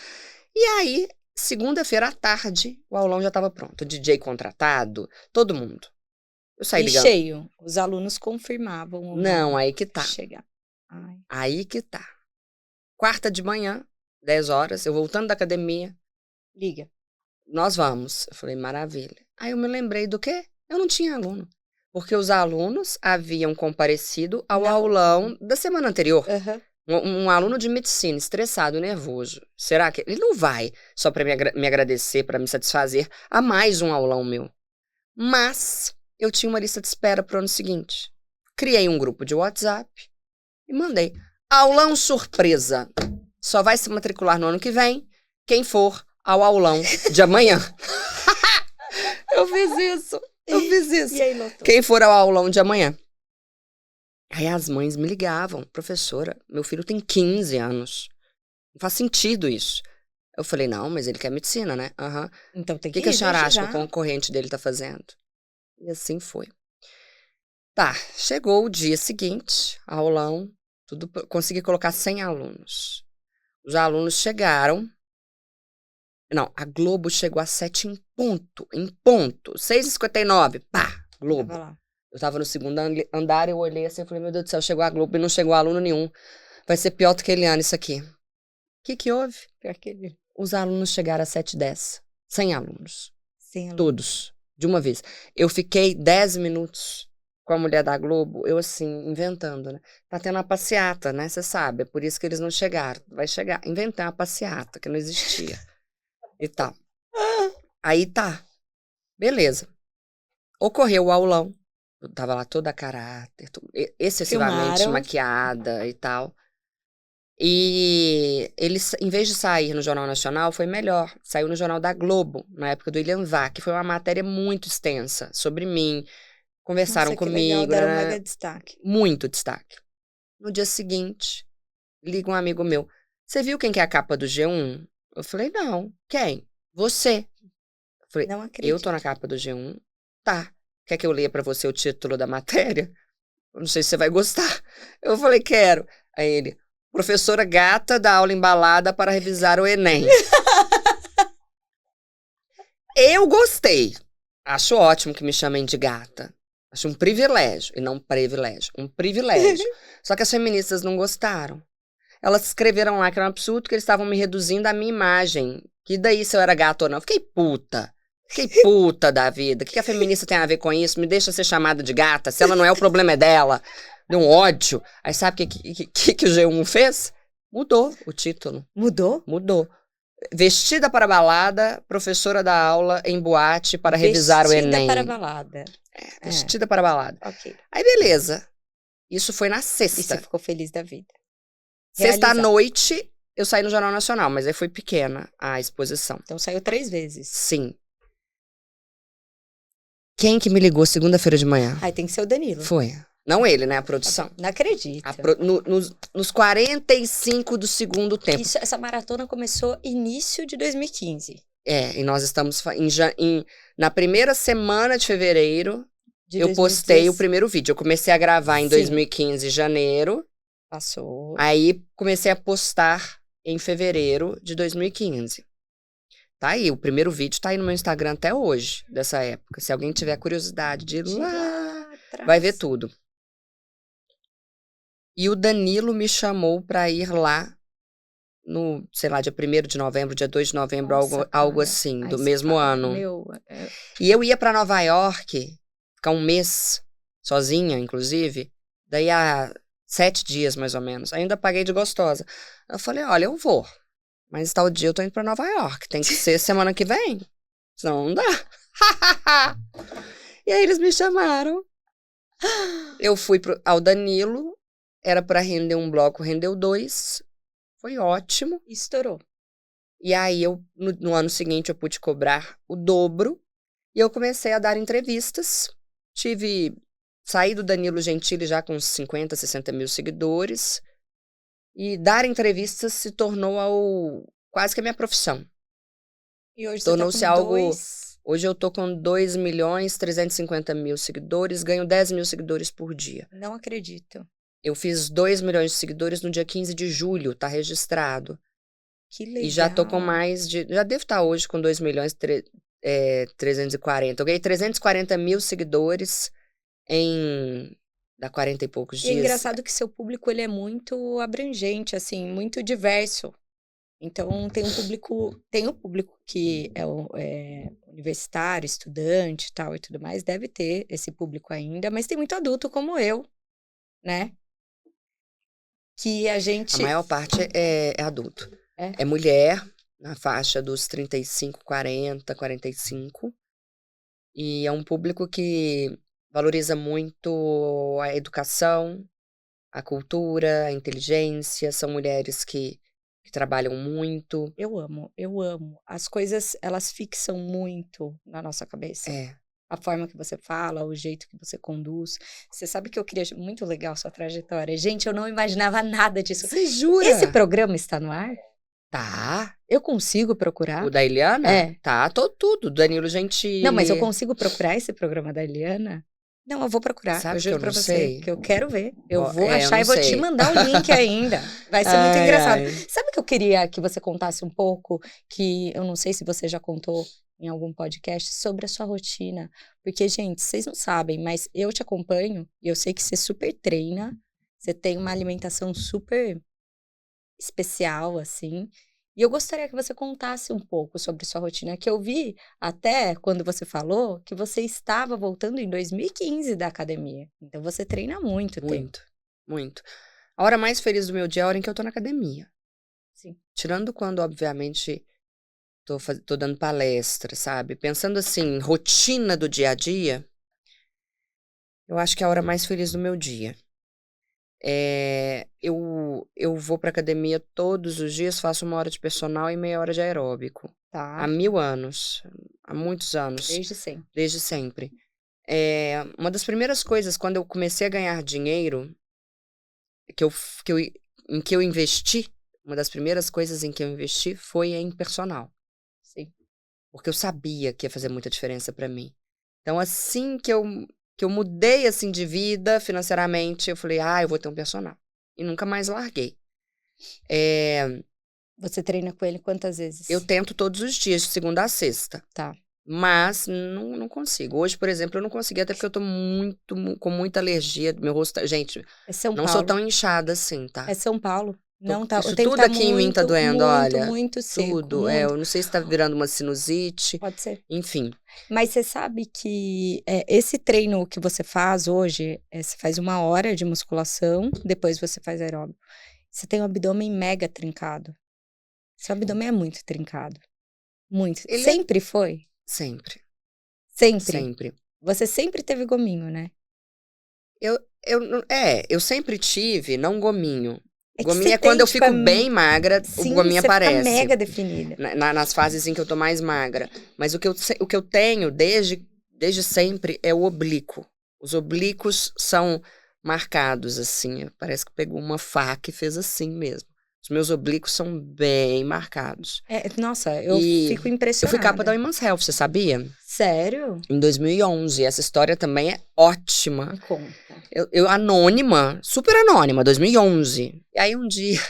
E aí, segunda-feira à tarde, o aulão já estava pronto. O DJ contratado, todo mundo. Eu saí ligando. E cheio. Os alunos confirmavam. Não, aí que tá. Chegar. Ai. Aí que tá. Quarta de manhã, 10 horas, eu voltando da academia. Liga. Nós vamos. Eu falei, maravilha. Aí eu me lembrei do quê? Eu não tinha aluno. Porque os alunos haviam comparecido ao aulão da semana anterior. Um aluno de medicina, estressado, nervoso. Será que ele não vai só para me agradecer, para me satisfazer, a mais um aulão meu? Mas eu tinha uma lista de espera para o ano seguinte. Criei um grupo de WhatsApp e mandei. Aulão surpresa. Só vai se matricular no ano que vem quem for ao aulão de amanhã. Eu fiz isso. E aí, lotou. Quem for ao aulão de amanhã. Aí as mães me ligavam. Professora, meu filho tem 15 anos. Não faz sentido isso. Eu falei, não, mas ele quer medicina, né? Aham. Então tem que a senhora acha que o concorrente dele tá fazendo? E assim foi. Tá, chegou o dia seguinte, aulão, tudo, consegui colocar 100 alunos. Os alunos chegaram. Não, a Globo chegou às 7 em ponto. 6h59, pá, Globo. Eu tava no segundo andar, eu olhei assim, eu falei, meu Deus do céu, chegou a Globo e não chegou aluno nenhum. Vai ser pior do que ele ano isso aqui. O que houve? Os alunos chegaram às 7h10. 100 alunos. 100 alunos. Todos, de uma vez. Eu fiquei 10 minutos com a mulher da Globo, eu assim, inventando, né? Tá tendo uma passeata, né? Você sabe, é por isso que eles não chegaram. Vai chegar. Inventei uma passeata, que não existia. E tal. Aí tá. Beleza. Ocorreu o aulão. Eu tava lá toda a caráter, excessivamente maquiada e tal. E eles, em vez de sair no Jornal Nacional, foi melhor. Saiu no Jornal da Globo, na época do William Vac, que foi uma matéria muito extensa sobre mim. Conversaram comigo. Legal, deram mega destaque. Muito destaque. No dia seguinte, liga um amigo meu. Você viu quem que é a capa do G1? Eu falei, não. Quem? Você. Eu falei, não acredito. Eu tô na capa do G1? Tá. Quer que eu leia pra você o título da matéria? Eu não sei se você vai gostar. Eu falei, quero. Aí ele, professora gata dá aula embalada para revisar o Enem. Eu gostei. Acho ótimo que me chamem de gata. Acho um privilégio, e não um privilégio. Um privilégio. Só que as feministas não gostaram. Elas escreveram lá que era um absurdo, que eles estavam me reduzindo a minha imagem. Que daí se eu era gata ou não. Fiquei puta da vida. O que a feminista tem a ver com isso? Me deixa ser chamada de gata. Se ela não é, o problema é dela. Deu um ódio. Aí sabe o que o G1 fez? Mudou o título. Mudou? Mudou. Vestida para balada, professora da aula em boate para revisar o Enem. Vestida para balada. Vestida para balada. Ok. Aí beleza. Isso foi na sexta. E você ficou feliz da vida. Sexta à noite, eu saí no Jornal Nacional, mas aí foi pequena a exposição. Então saiu 3 vezes. Sim. Quem que me ligou segunda-feira de manhã? Aí tem que ser o Danilo. Foi. Não ele, né? A produção. Não acredito. Nos 45 do segundo tempo. Essa maratona começou início de 2015. E nós estamos na primeira semana de fevereiro, eu 2016. postei o primeiro vídeo. Eu comecei a gravar em Sim. 2015, janeiro. Passou. Aí comecei a postar em fevereiro de 2015. Tá aí, o primeiro vídeo tá aí no meu Instagram até hoje, dessa época. Se alguém tiver curiosidade de ir lá, vai ver tudo. E o Danilo me chamou pra ir lá no, sei lá, dia 1º de novembro, dia 2 de novembro, algo assim, do mesmo ano. E eu ia pra Nova York, ficar um mês, sozinha, inclusive, daí há 7 dias, mais ou menos. Ainda paguei de gostosa. Eu falei, olha, eu vou. Mas tal dia eu tô indo pra Nova York. Tem que ser semana que vem. Senão não dá. E aí eles me chamaram. Eu fui ao Danilo. Era pra render um bloco, rendeu 2. Foi ótimo. Estourou. E aí, no ano seguinte, eu pude cobrar o dobro. E eu comecei a dar entrevistas. Saí do Danilo Gentili já com uns 50, 60 mil seguidores. E dar entrevistas se tornou quase que a minha profissão. E hoje tornou-se você tá com algo. Hoje eu tô com 2.350.000 seguidores, ganho 10 mil seguidores por dia. Não acredito. Eu fiz 2 milhões de seguidores no dia 15 de julho, tá registrado. Que legal. E já tô com já devo estar hoje com 2 milhões 340. Eu ganhei 340 mil seguidores dá 40 e poucos dias. E é engraçado que seu público, ele é muito abrangente, assim, muito diverso. Então, tem um público que é universitário, estudante tal e tudo mais, deve ter esse público ainda, mas tem muito adulto como eu, né? Que a maior parte é adulto. É mulher, na faixa dos 35, 40, 45. E é um público que valoriza muito a educação, a cultura, a inteligência. São mulheres que trabalham muito. Eu amo. As coisas, elas fixam muito na nossa cabeça. A forma que você fala, o jeito que você conduz. Você sabe que eu queria muito legal sua trajetória. Gente, eu não imaginava nada disso. Você jura? Esse programa está no ar? Tá. Eu consigo procurar? O da Eliana? Tá, tudo. Danilo Gentili. Não, mas eu consigo procurar esse programa da Eliana? Não, eu vou procurar. Sabe eu juro pra você, que eu quero ver. Eu vou achar e vou te mandar o link ainda. Vai ser muito engraçado. Sabe o que eu queria que você contasse um pouco? Que eu não sei se você já contou em algum podcast sobre a sua rotina. Porque, gente, vocês não sabem, mas eu te acompanho e eu sei que você super treina. Você tem uma alimentação super especial, assim. E eu gostaria que você contasse um pouco sobre sua rotina, que eu vi até quando você falou que você estava voltando em 2015 da academia. Então você treina muito tempo. Muito. A hora mais feliz do meu dia é a hora em que eu tô na academia. Sim. Tirando quando, obviamente, tô dando palestra, sabe? Pensando assim, rotina do dia a dia, eu acho que é a hora mais feliz do meu dia. Eu vou pra academia todos os dias, faço 1 hora de personal e meia hora de aeróbico. Tá. Há 1000 anos. Há muitos anos. Desde sempre. Desde sempre. Uma das primeiras coisas, quando eu comecei a ganhar dinheiro, em que eu investi, uma das primeiras coisas em que eu investi foi em personal. Sim. Porque eu sabia que ia fazer muita diferença pra mim. Então, assim que eu mudei, assim, de vida financeiramente, eu falei, eu vou ter um personal. E nunca mais larguei. Você treina com ele quantas vezes? Eu tento todos os dias, de segunda a sexta. Tá. Mas não consigo. Hoje, por exemplo, eu não consegui, até porque eu tô com muita alergia. Meu rosto gente, não sou tão inchada assim, tá? É São Paulo. Não, tá. Isso tudo aqui em mim tá doendo, olha. Muito seco. Tudo. Muito. Eu não sei se tá virando uma sinusite. Pode ser. Enfim. Mas você sabe que esse treino que você faz hoje, você faz 1 hora de musculação, depois você faz aeróbico. Você tem um abdômen mega trincado. Seu abdômen é muito trincado. Muito. Sempre foi? Sempre. Sempre? Sempre. Você sempre teve gominho, né? Eu sempre tive, não gominho. Que gominho é quando eu fico bem magra, sim, o gominho aparece. Fica mega definida. Nas fases em que eu tô mais magra. Mas o que eu tenho desde sempre é o oblíquo. Os oblíquos são marcados, assim. Parece que pegou uma faca e fez assim mesmo. Os meus oblíquos são bem marcados. Nossa, eu fico Eu impressionada. fui capa da Women's Health, você sabia? Sério? Em 2011. Essa história também é ótima. Me conta. Eu anônima, super anônima, 2011. E aí um dia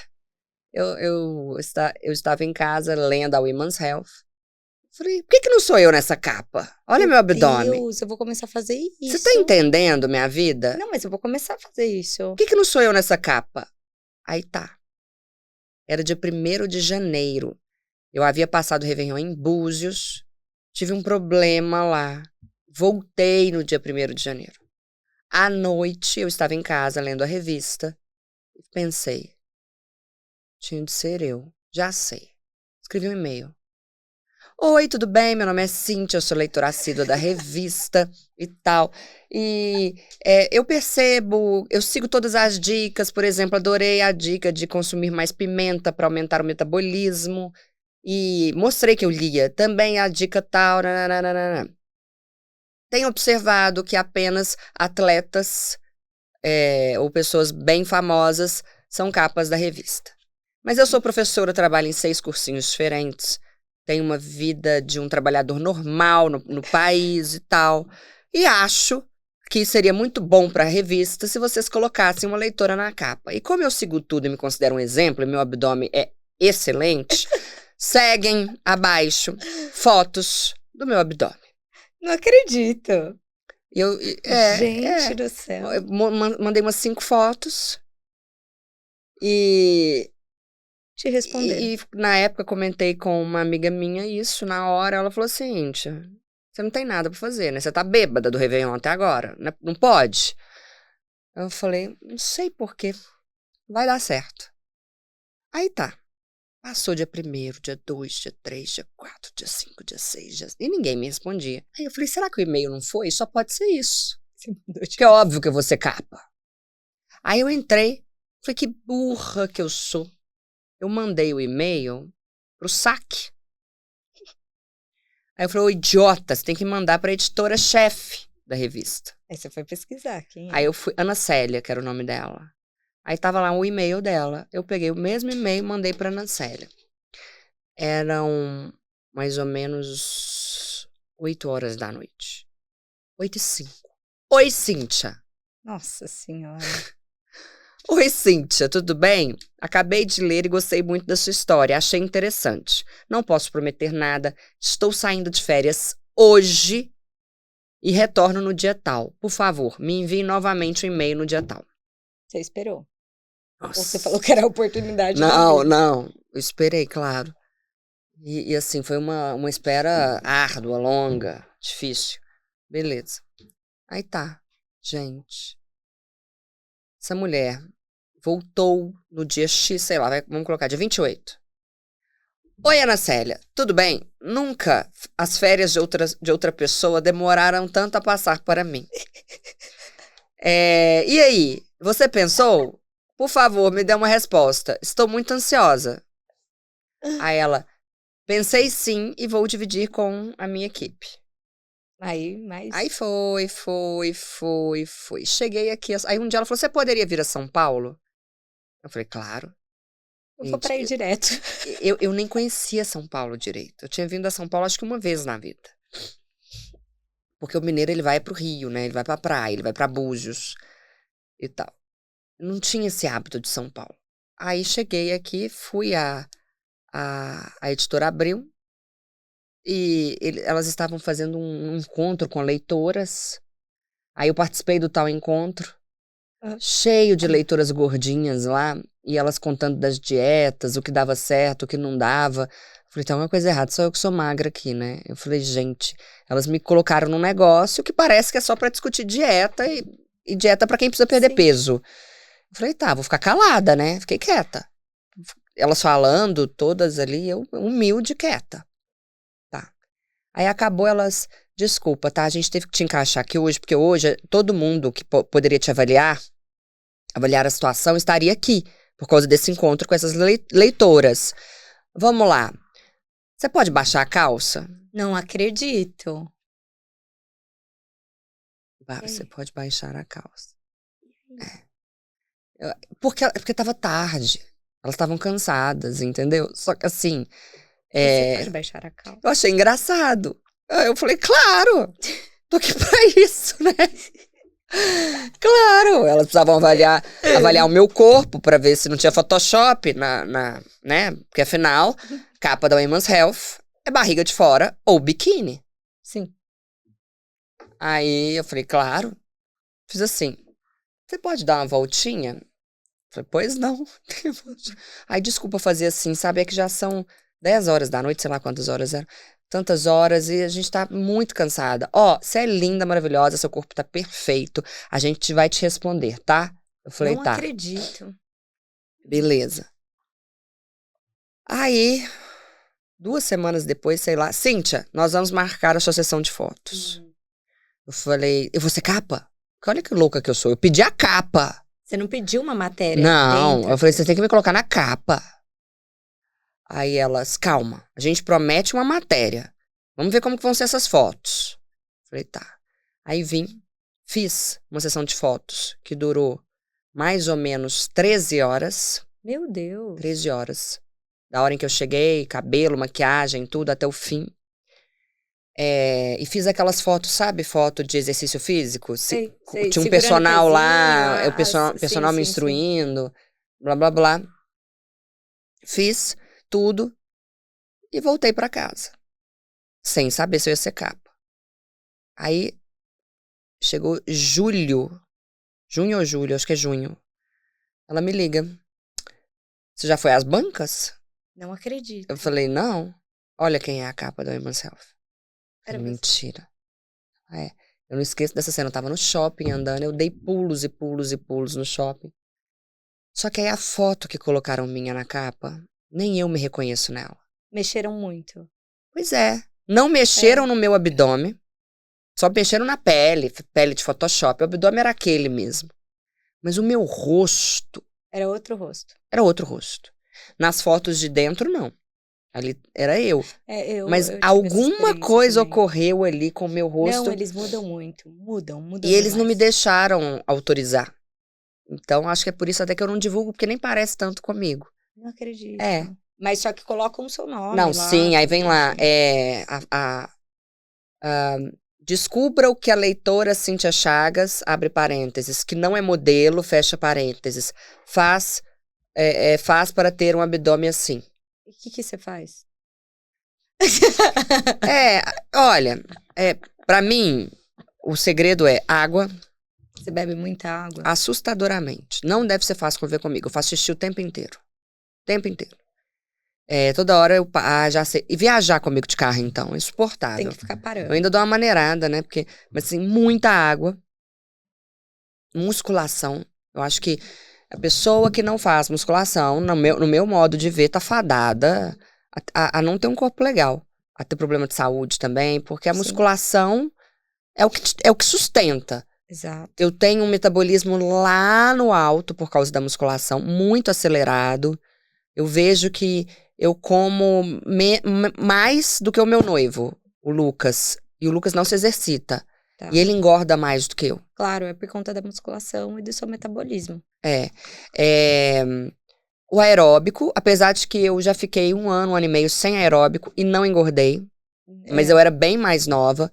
eu estava em casa lendo a Women's Health. Falei, por que não sou eu nessa capa? Olha meu abdômen. Meu Deus, eu vou começar a fazer isso. Você tá entendendo minha vida? Não, mas eu vou começar a fazer isso. Por que não sou eu nessa capa? Aí tá. Era dia 1º de janeiro. Eu havia passado o Réveillon em Búzios. Tive um problema lá. Voltei no dia 1º de janeiro. À noite, eu estava em casa lendo a revista. E pensei, tinha de ser eu. Já sei. Escrevi um e-mail. Oi, tudo bem? Meu nome é Cíntia, eu sou leitora assídua da revista e tal. E eu percebo, eu sigo todas as dicas, por exemplo, adorei a dica de consumir mais pimenta para aumentar o metabolismo. E mostrei que eu lia também a dica tal. Nananana. Tenho observado que apenas atletas ou pessoas bem famosas são capas da revista. Mas eu sou professora, trabalho em 6 cursinhos diferentes. Tenho uma vida de um trabalhador normal no país e tal. E acho que seria muito bom para a revista se vocês colocassem uma leitora na capa. E como eu sigo tudo e me considero um exemplo, e meu abdômen é excelente, seguem abaixo fotos do meu abdômen. Não acredito. Gente do céu. Eu mandei umas 5 fotos e... Te responder. E na época comentei com uma amiga minha isso, na hora ela falou assim, Cíntia, você não tem nada pra fazer, né? Você tá bêbada do Réveillon até agora, não pode. Eu falei, não sei por quê, vai dar certo. Aí tá, passou dia 1º, dia 2, dia 3, dia 4, dia 5, dia 6, e ninguém me respondia. Aí eu falei, será que o e-mail não foi? Só pode ser isso. Porque é óbvio que eu vou ser capa. Aí eu entrei, falei, que burra que eu sou. Eu mandei o e-mail pro saque. Aí eu falei, ô idiota, você tem que mandar pra editora-chefe da revista. Aí você foi pesquisar quem é. Aí eu fui, Ana Célia, que era o nome dela. Aí tava lá o e-mail dela. Eu peguei o mesmo e-mail e mandei pra Ana Célia. Eram mais ou menos 8h da noite. 8h05. Oi, Cíntia. Nossa Senhora. Oi, Cíntia, tudo bem? Acabei de ler e gostei muito da sua história. Achei interessante. Não posso prometer nada. Estou saindo de férias hoje e retorno no dia tal. Por favor, me envie novamente um e-mail no dia tal. Você esperou? Nossa. Ou você falou que era a oportunidade? Não. Eu esperei, claro. E assim, foi uma espera árdua, longa, difícil. Beleza. Aí tá, gente. Essa mulher voltou no dia X, sei lá, vamos colocar dia 28. Oi, Ana Célia, tudo bem? Nunca as férias de outra pessoa demoraram tanto a passar para mim. E aí, você pensou? Por favor, me dê uma resposta. Estou muito ansiosa. Aí ela, pensei sim e vou dividir com a minha equipe. Aí foi. Cheguei aqui, aí um dia ela falou, você poderia vir a São Paulo? Eu falei, claro. Eu vou pra ir direto. Eu nem conhecia São Paulo direito. Eu tinha vindo a São Paulo acho que uma vez na vida. Porque o mineiro, ele vai pro Rio, né? Ele vai pra praia, ele vai pra Búzios e tal. Eu não tinha esse hábito de São Paulo. Aí cheguei aqui, fui a editora Abril. E elas estavam fazendo um encontro com leitoras. Aí eu participei do tal encontro. Cheio de leitoras gordinhas lá. E elas contando das dietas, o que dava certo, o que não dava. Eu falei, tem alguma coisa errada, só eu que sou magra aqui, né? Eu falei, gente, elas me colocaram num negócio que parece que é só pra discutir dieta e dieta pra quem precisa perder peso. Eu falei, tá, vou ficar calada, né? Fiquei quieta. Elas falando, todas ali, eu humilde, quieta. Tá. Aí acabou, elas, desculpa, tá? A gente teve que te encaixar aqui hoje, porque hoje todo mundo que poderia te avaliar a situação, estaria aqui. Por causa desse encontro com essas leitoras. Vamos lá. Você pode baixar a calça? Não acredito. Você pode baixar a calça. Porque tava tarde. Elas estavam cansadas, entendeu? Só que assim... Você pode baixar a calça. Eu achei engraçado. Aí eu falei, claro! Tô aqui pra isso, né? Claro! Elas precisavam avaliar o meu corpo pra ver se não tinha Photoshop né? Porque afinal, capa da Women's Health é barriga de fora ou biquíni. Sim. Aí eu falei, claro. Fiz assim, você pode dar uma voltinha? Eu falei, pois não. Aí, desculpa fazer assim, sabe? É que já são 10 horas da noite, sei lá quantas horas eram. Tantas horas e a gente tá muito cansada. Ó, você é linda, maravilhosa, seu corpo tá perfeito. A gente vai te responder, tá? Eu falei, Não tá. acredito. Beleza. Aí, 2 semanas depois, sei lá. Cíntia, nós vamos marcar a sua sessão de fotos. Eu falei, eu vou ser capa? Olha que louca que eu sou. Eu pedi a capa. Você não pediu uma matéria? Não, dentro? eu falei, você tem que me colocar na capa. Aí elas, calma, a gente promete uma matéria. Vamos ver como que vão ser essas fotos. Falei, tá. Aí vim, fiz uma sessão de fotos que durou mais ou menos 13 horas. Meu Deus. 13 horas. Da hora em que eu cheguei, cabelo, maquiagem, tudo, até o fim. E fiz aquelas fotos, sabe? Foto de exercício físico. Sei. Tinha um personal lá, o sim, personal me instruindo, blá, blá, blá. Fiz tudo e voltei pra casa. Sem saber se eu ia ser capa. Aí, chegou junho ou julho, acho que é junho. Ela me liga. Você já foi às bancas? Não acredito. Eu falei, não. Olha quem é a capa da Women's Health. Era mentira. Eu não esqueço dessa cena. Eu tava no shopping andando, eu dei pulos e pulos e pulos no shopping. Só que aí a foto que colocaram minha na capa, nem eu me reconheço nela. Mexeram muito. Pois é. Não mexeram no meu abdômen, só mexeram na pele de Photoshop. O abdômen era aquele mesmo. Mas o meu rosto... Era outro rosto. Era outro rosto. Nas fotos de dentro, não. Ali era eu. Mas alguma coisa ocorreu ali com o meu rosto. Não, eles mudam muito. Mudam E eles não me deixaram autorizar. Então, acho que é por isso até que eu não divulgo, porque nem parece tanto comigo. Não acredito. É. Mas só que colocam o seu nome Não, lá, sim, aí vem lá. Descubra o que a leitora Cíntia Chagas, abre parênteses, que não é modelo, fecha parênteses, faz para ter um abdômen assim. E o que você faz? Olha, pra mim, o segredo é água. Você bebe muita água? Assustadoramente. Não deve ser fácil conviver comigo. Eu faço xixi o tempo inteiro. O tempo inteiro. Toda hora eu já sei. E viajar comigo de carro, então, é insuportável. Tem que ficar parando. Eu ainda dou uma maneirada, né? Mas assim, muita água. Musculação. Eu acho que a pessoa que não faz musculação, no meu modo de ver, tá fadada a não ter um corpo legal. A ter problema de saúde também, porque a musculação é o que sustenta. Exato. Eu tenho um metabolismo lá no alto por causa da musculação, muito acelerado. Eu vejo que eu como mais do que o meu noivo, o Lucas. E o Lucas não se exercita. Tá. E ele engorda mais do que eu. Claro, é por conta da musculação e do seu metabolismo. O aeróbico, apesar de que eu já fiquei 1 ano e meio sem aeróbico e não engordei. Mas eu era bem mais nova.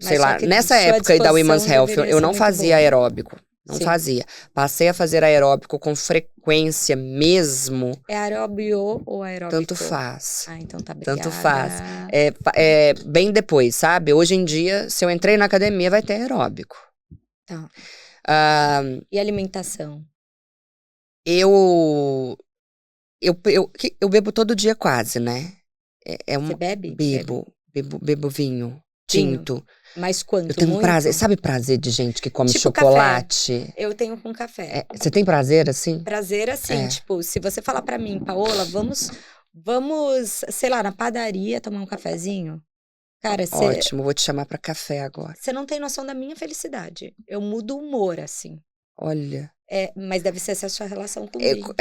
Sei lá, nessa época aí da Women's Health, eu não fazia aeróbico. Não fazia. Passei a fazer aeróbico com frequência mesmo. É aeróbio ou aeróbico? Tanto faz. Ah, então tá, obrigada. Tanto faz. Bem depois, sabe? Hoje em dia, se eu entrei na academia, vai ter aeróbico. Tá. E alimentação? Eu bebo todo dia quase, né? Você bebe? Bebo vinho. Tinto. Mas quanto? Eu tenho muito? prazer. Sabe prazer de gente que come chocolate? Café. Eu tenho com café. Você tem prazer assim? Prazer assim, tipo, se você falar pra mim, Paola, vamos, sei lá, na padaria tomar um cafezinho. Cara, Ótimo, vou te chamar pra café agora. Você não tem noção da minha felicidade. Eu mudo o humor, assim. Olha. Mas deve ser essa a sua relação com vinho.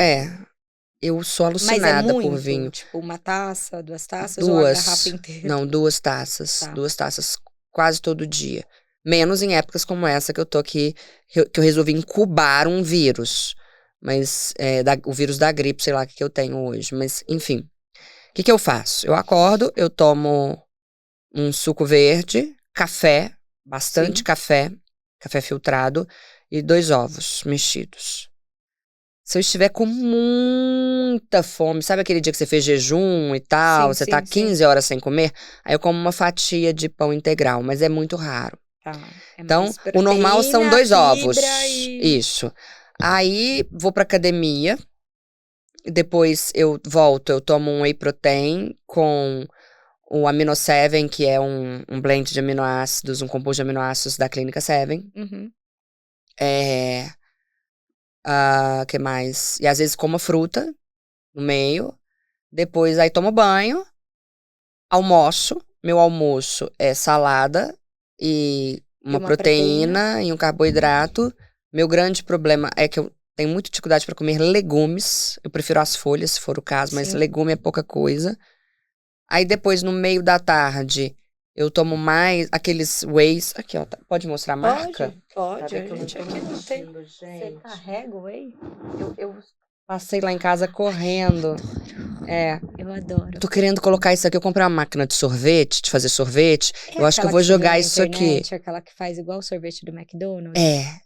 Eu sou alucinada por vinho. Tipo, uma taça, 2 taças 2. Ou a garrafa inteira? Não, 2 taças. Tá. 2 taças quase todo dia. Menos em épocas como essa que eu tô aqui, que eu resolvi incubar um vírus. Mas, o vírus da gripe, sei lá o que eu tenho hoje. Mas, enfim. O que eu faço? Eu acordo, eu tomo um suco verde, café, bastante Sim. café filtrado e 2 ovos mexidos. Se eu estiver com muita fome, sabe aquele dia que você fez jejum e tal, Sim, você tá sim, 15 horas sem comer? Aí eu como uma fatia de pão integral, mas é muito raro. Tá. É Então, mais o normal são proteína, 2 ovos. fibra e... Isso. Aí, vou pra academia. Depois eu volto, eu tomo um whey protein com o Amino 7, que é um blend de aminoácidos, um composto de aminoácidos da Clínica 7. Uhum. Que mais? E às vezes como fruta no meio. Depois aí tomo banho, almoço. Meu almoço é salada e uma uma proteína. proteína e um carboidrato. Meu grande problema é que eu tenho muita dificuldade para comer legumes. Eu prefiro as folhas, se for o caso, mas Sim. legume é pouca coisa. Aí depois, no meio da tarde, eu tomo mais aqueles wheys. Aqui, ó, pode mostrar a marca? Pode. Pra ver que eu não Gente, tô aqui não tem. mentindo, Você gente. carrega o whey? Eu passei lá em casa correndo. Eu adoro. Eu tô querendo colocar isso aqui. Eu comprei uma máquina de sorvete, de fazer sorvete. Eu acho que eu vou jogar isso aqui. Aquela que faz igual o sorvete do McDonald's?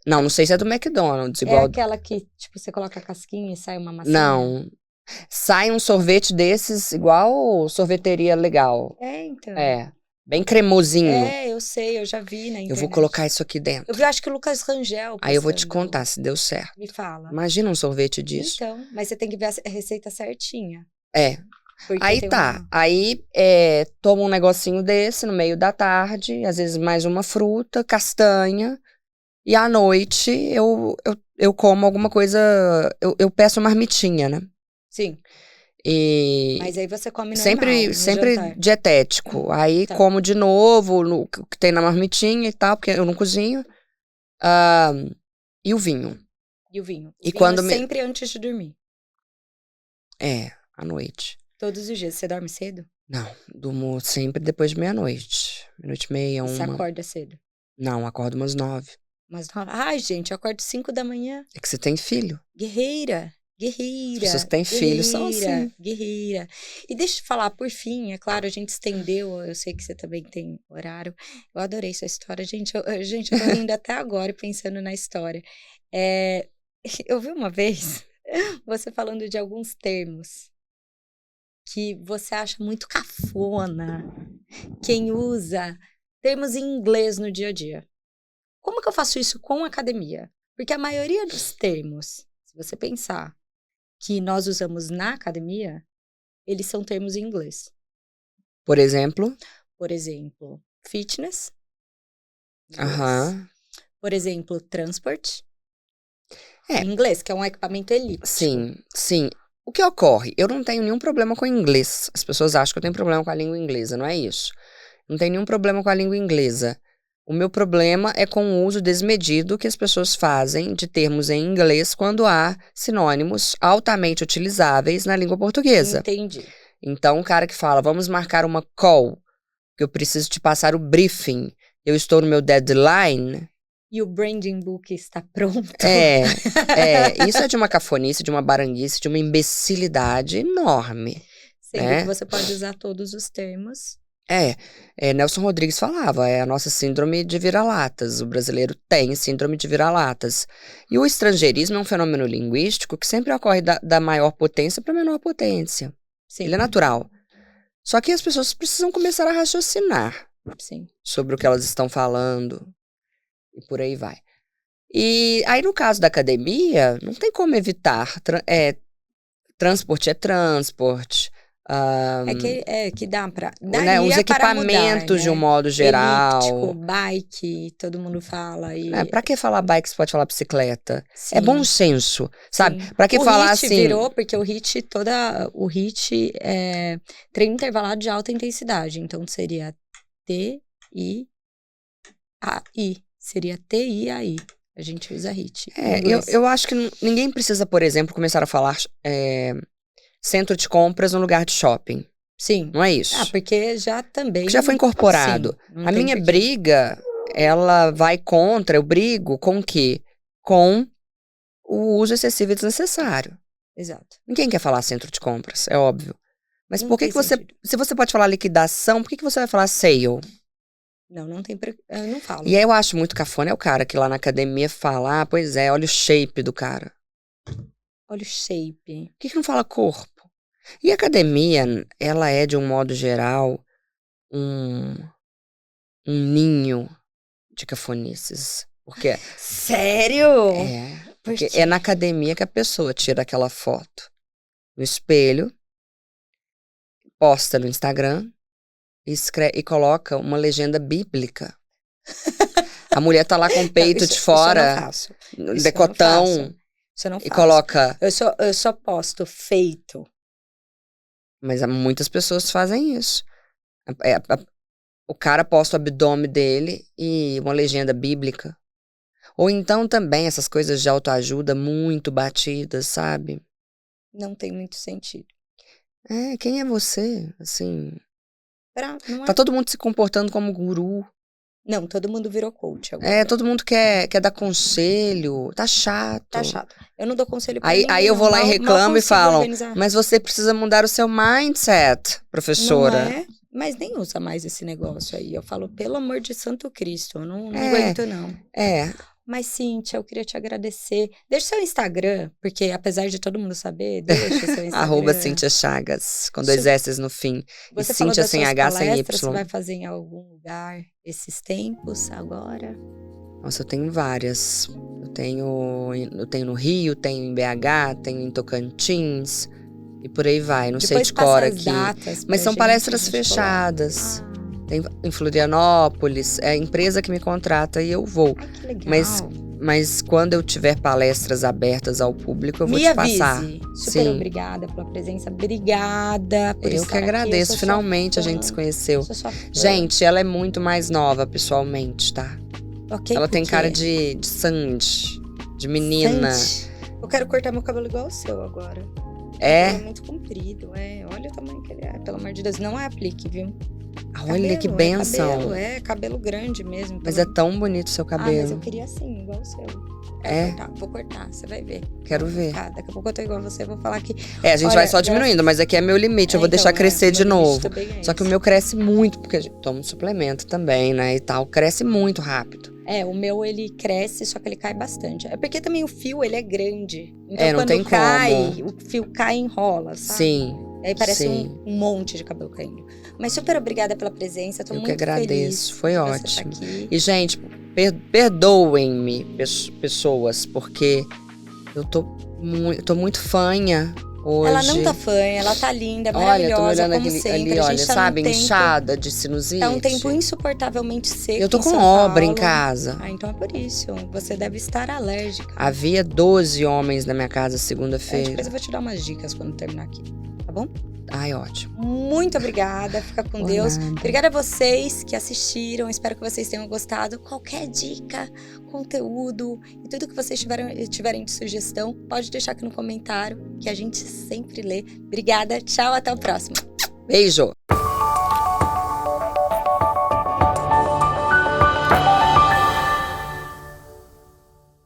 Não sei se é do McDonald's, É igual. aquela que, tipo, você coloca a casquinha e sai uma massinha? Não. Sai um sorvete desses, igual sorveteria legal. Então. Bem cremosinho. Eu sei, eu já vi na internet. Eu vou colocar isso aqui dentro. Eu vi, acho que o Lucas Rangel postando. Aí eu vou te contar se deu certo. Me fala. Imagina um sorvete disso. Então, mas você tem que ver a receita certinha. Aí tá. Aí tomo um negocinho desse no meio da tarde, às vezes mais uma fruta, castanha. E à noite eu como alguma coisa. Eu peço uma marmitinha, né? Sim. Mas aí você come normal, sempre jantar. dietético. Aí Tá. como de novo o que tem na marmitinha e tal, porque eu não cozinho. E o vinho. E o vinho? E quando sempre antes de dormir? À noite. Todos os dias. Você dorme cedo? Não, durmo sempre depois de meia-noite. 00:30, 1. Você acorda cedo? Não, acordo umas 9. Mas, ai, gente, eu acordo 5 da manhã. É que você tem filho. Guerreira. As pessoas que têm filhos são assim. Guerreira. E deixa eu te falar, por fim, é claro, a gente estendeu, eu sei que você também tem horário. Eu adorei sua história. Gente, eu tô rindo até agora e pensando na história. Eu vi uma vez você falando de alguns termos que você acha muito cafona. Quem usa termos em inglês no dia a dia. Como que eu faço isso com a academia? Porque a maioria dos termos, se você pensar, que nós usamos na academia, eles são termos em inglês. Por exemplo? Por exemplo, fitness. Aham. Por exemplo, transport. Em inglês, que é um equipamento elíptico. Sim. O que ocorre? Eu não tenho nenhum problema com o inglês. As pessoas acham que eu tenho problema com a língua inglesa, não é isso. Não tenho nenhum problema com a língua inglesa. O meu problema é com o uso desmedido que as pessoas fazem de termos em inglês quando há sinônimos altamente utilizáveis na língua portuguesa. Entendi. Então, o cara que fala, vamos marcar uma call, que eu preciso te passar o briefing, eu estou no meu deadline. E o branding book está pronto. Isso é de uma cafonice, de uma baranguice, de uma imbecilidade enorme. Sendo que você pode usar todos os termos. Nelson Rodrigues falava, é a nossa síndrome de vira-latas. O brasileiro tem síndrome de vira-latas. E o estrangeirismo é um fenômeno linguístico que sempre ocorre da maior potência para a menor potência. Sim. Ele é natural. Só que as pessoas precisam começar a raciocinar sobre o que elas estão falando. E por aí vai. E aí, no caso da academia, não tem como evitar. Transporte é transporte. Que dá pra... Os equipamentos de um modo geral. Elíptico, bike, todo mundo fala. Pra que falar bike, você pode falar bicicleta? Sim. É bom senso, sabe? Sim. Pra que falar assim... O HIIT virou, porque o HIIT é treino intervalado de alta intensidade. Então, seria TIAI. Seria TIAI. A gente usa HIIT. Eu acho que ninguém precisa, por exemplo, começar a falar centro de compras no lugar de shopping. Sim. Não é isso. Porque já também... Porque já foi incorporado. Sim, a minha briga ela vai contra, eu brigo com o quê? Com o uso excessivo e desnecessário. Exato. Ninguém quer falar centro de compras, é óbvio. Mas Não por que tem você, sentido. se você pode falar liquidação, por que você vai falar sale? Não tem. Eu não falo. E aí eu acho muito cafona é o cara que lá na academia fala, pois é, olha o shape do cara. Olha o shape. Por que não fala corpo? E a academia, ela é, de um modo geral, um ninho de cafonices. Porque Sério? porque é na academia que a pessoa tira aquela foto no espelho, posta no Instagram e coloca uma legenda bíblica. A mulher tá lá com o peito de fora, decotão, Isso eu não faço. e coloca... Eu só posto feito. Mas muitas pessoas fazem isso. O cara posta o abdômen dele e uma legenda bíblica. Ou então também essas coisas de autoajuda muito batidas, sabe? Não tem muito sentido. Quem é você? Assim... Não é... Tá todo mundo se comportando como guru. Não, todo mundo virou coach agora. Todo mundo quer dar conselho. Tá chato. Tá chato. Eu não dou conselho pra ninguém. Aí eu vou lá e reclamo e falam, organizar. mas você precisa mudar o seu mindset, professora. Não é, mas nem usa mais esse negócio aí. Eu falo, pelo amor de Santo Cristo, eu não aguento não. Mas, Cíntia, eu queria te agradecer. Deixa seu Instagram, porque apesar de todo mundo saber, deixa seu Instagram. @Cíntia Chagas, com 2 S's no fim. Você e Cíntia sem H, sem Y. Você vai fazer em algum lugar esses tempos agora? Nossa, eu tenho várias. Eu tenho no Rio, tenho em BH, tenho em Tocantins. E por aí vai, não sei de cor aqui. Mas são palestras fechadas. Tem em Florianópolis, é a empresa que me contrata e eu vou. Ai, que legal. Mas quando eu tiver palestras abertas ao público, eu vou te passar. Super obrigada pela presença. Obrigada por estar aqui. Eu que agradeço. Finalmente a gente se conheceu. Gente, ela é muito mais nova pessoalmente, tá? Ela tem cara de Sandy, de menina. Eu quero cortar meu cabelo igual o seu agora. É? É muito comprido, Olha o tamanho que ele é. Pelo amor de Deus, não é aplique, viu? Olha que bênção. Cabelo grande mesmo. Mas é tão bonito o seu cabelo. Mas eu queria assim, igual o seu. Vou cortar, você vai ver. Quero ver. Daqui a pouco eu tô igual a você, vou falar que... A gente vai só diminuindo, mas aqui é meu limite, eu vou deixar crescer de novo. Só que o meu cresce muito, porque a gente toma um suplemento também, né, e tal. Cresce muito rápido. O meu, ele cresce, só que ele cai bastante. É porque também o fio, ele é grande. Então, não quando tem cai, como. o fio cai e enrola, sabe? Sim. Aí parece um monte de cabelo caindo. Mas super obrigada pela presença, tô muito feliz. Eu que agradeço, foi ótimo. Tá aqui. E, gente, perdoem-me, pessoas, porque eu tô muito fanha hoje. Ela não tá fanha, ela tá linda, maravilhosa, tô olhando como sempre. olha, tá sabe, inchada de sinusite. Tá um tempo insuportavelmente seco. Eu tô com obra em casa. Então é por isso. Você deve estar alérgica. Havia 12 homens na minha casa segunda-feira. Depois eu vou te dar umas dicas quando terminar aqui, tá bom? Ai, ótimo. Muito obrigada, fica com Deus. Nada. Obrigada a vocês que assistiram, espero que vocês tenham gostado. Qualquer dica, conteúdo e tudo que vocês tiverem de sugestão, pode deixar aqui no comentário, que a gente sempre lê. Obrigada, tchau, até o próximo. Beijo!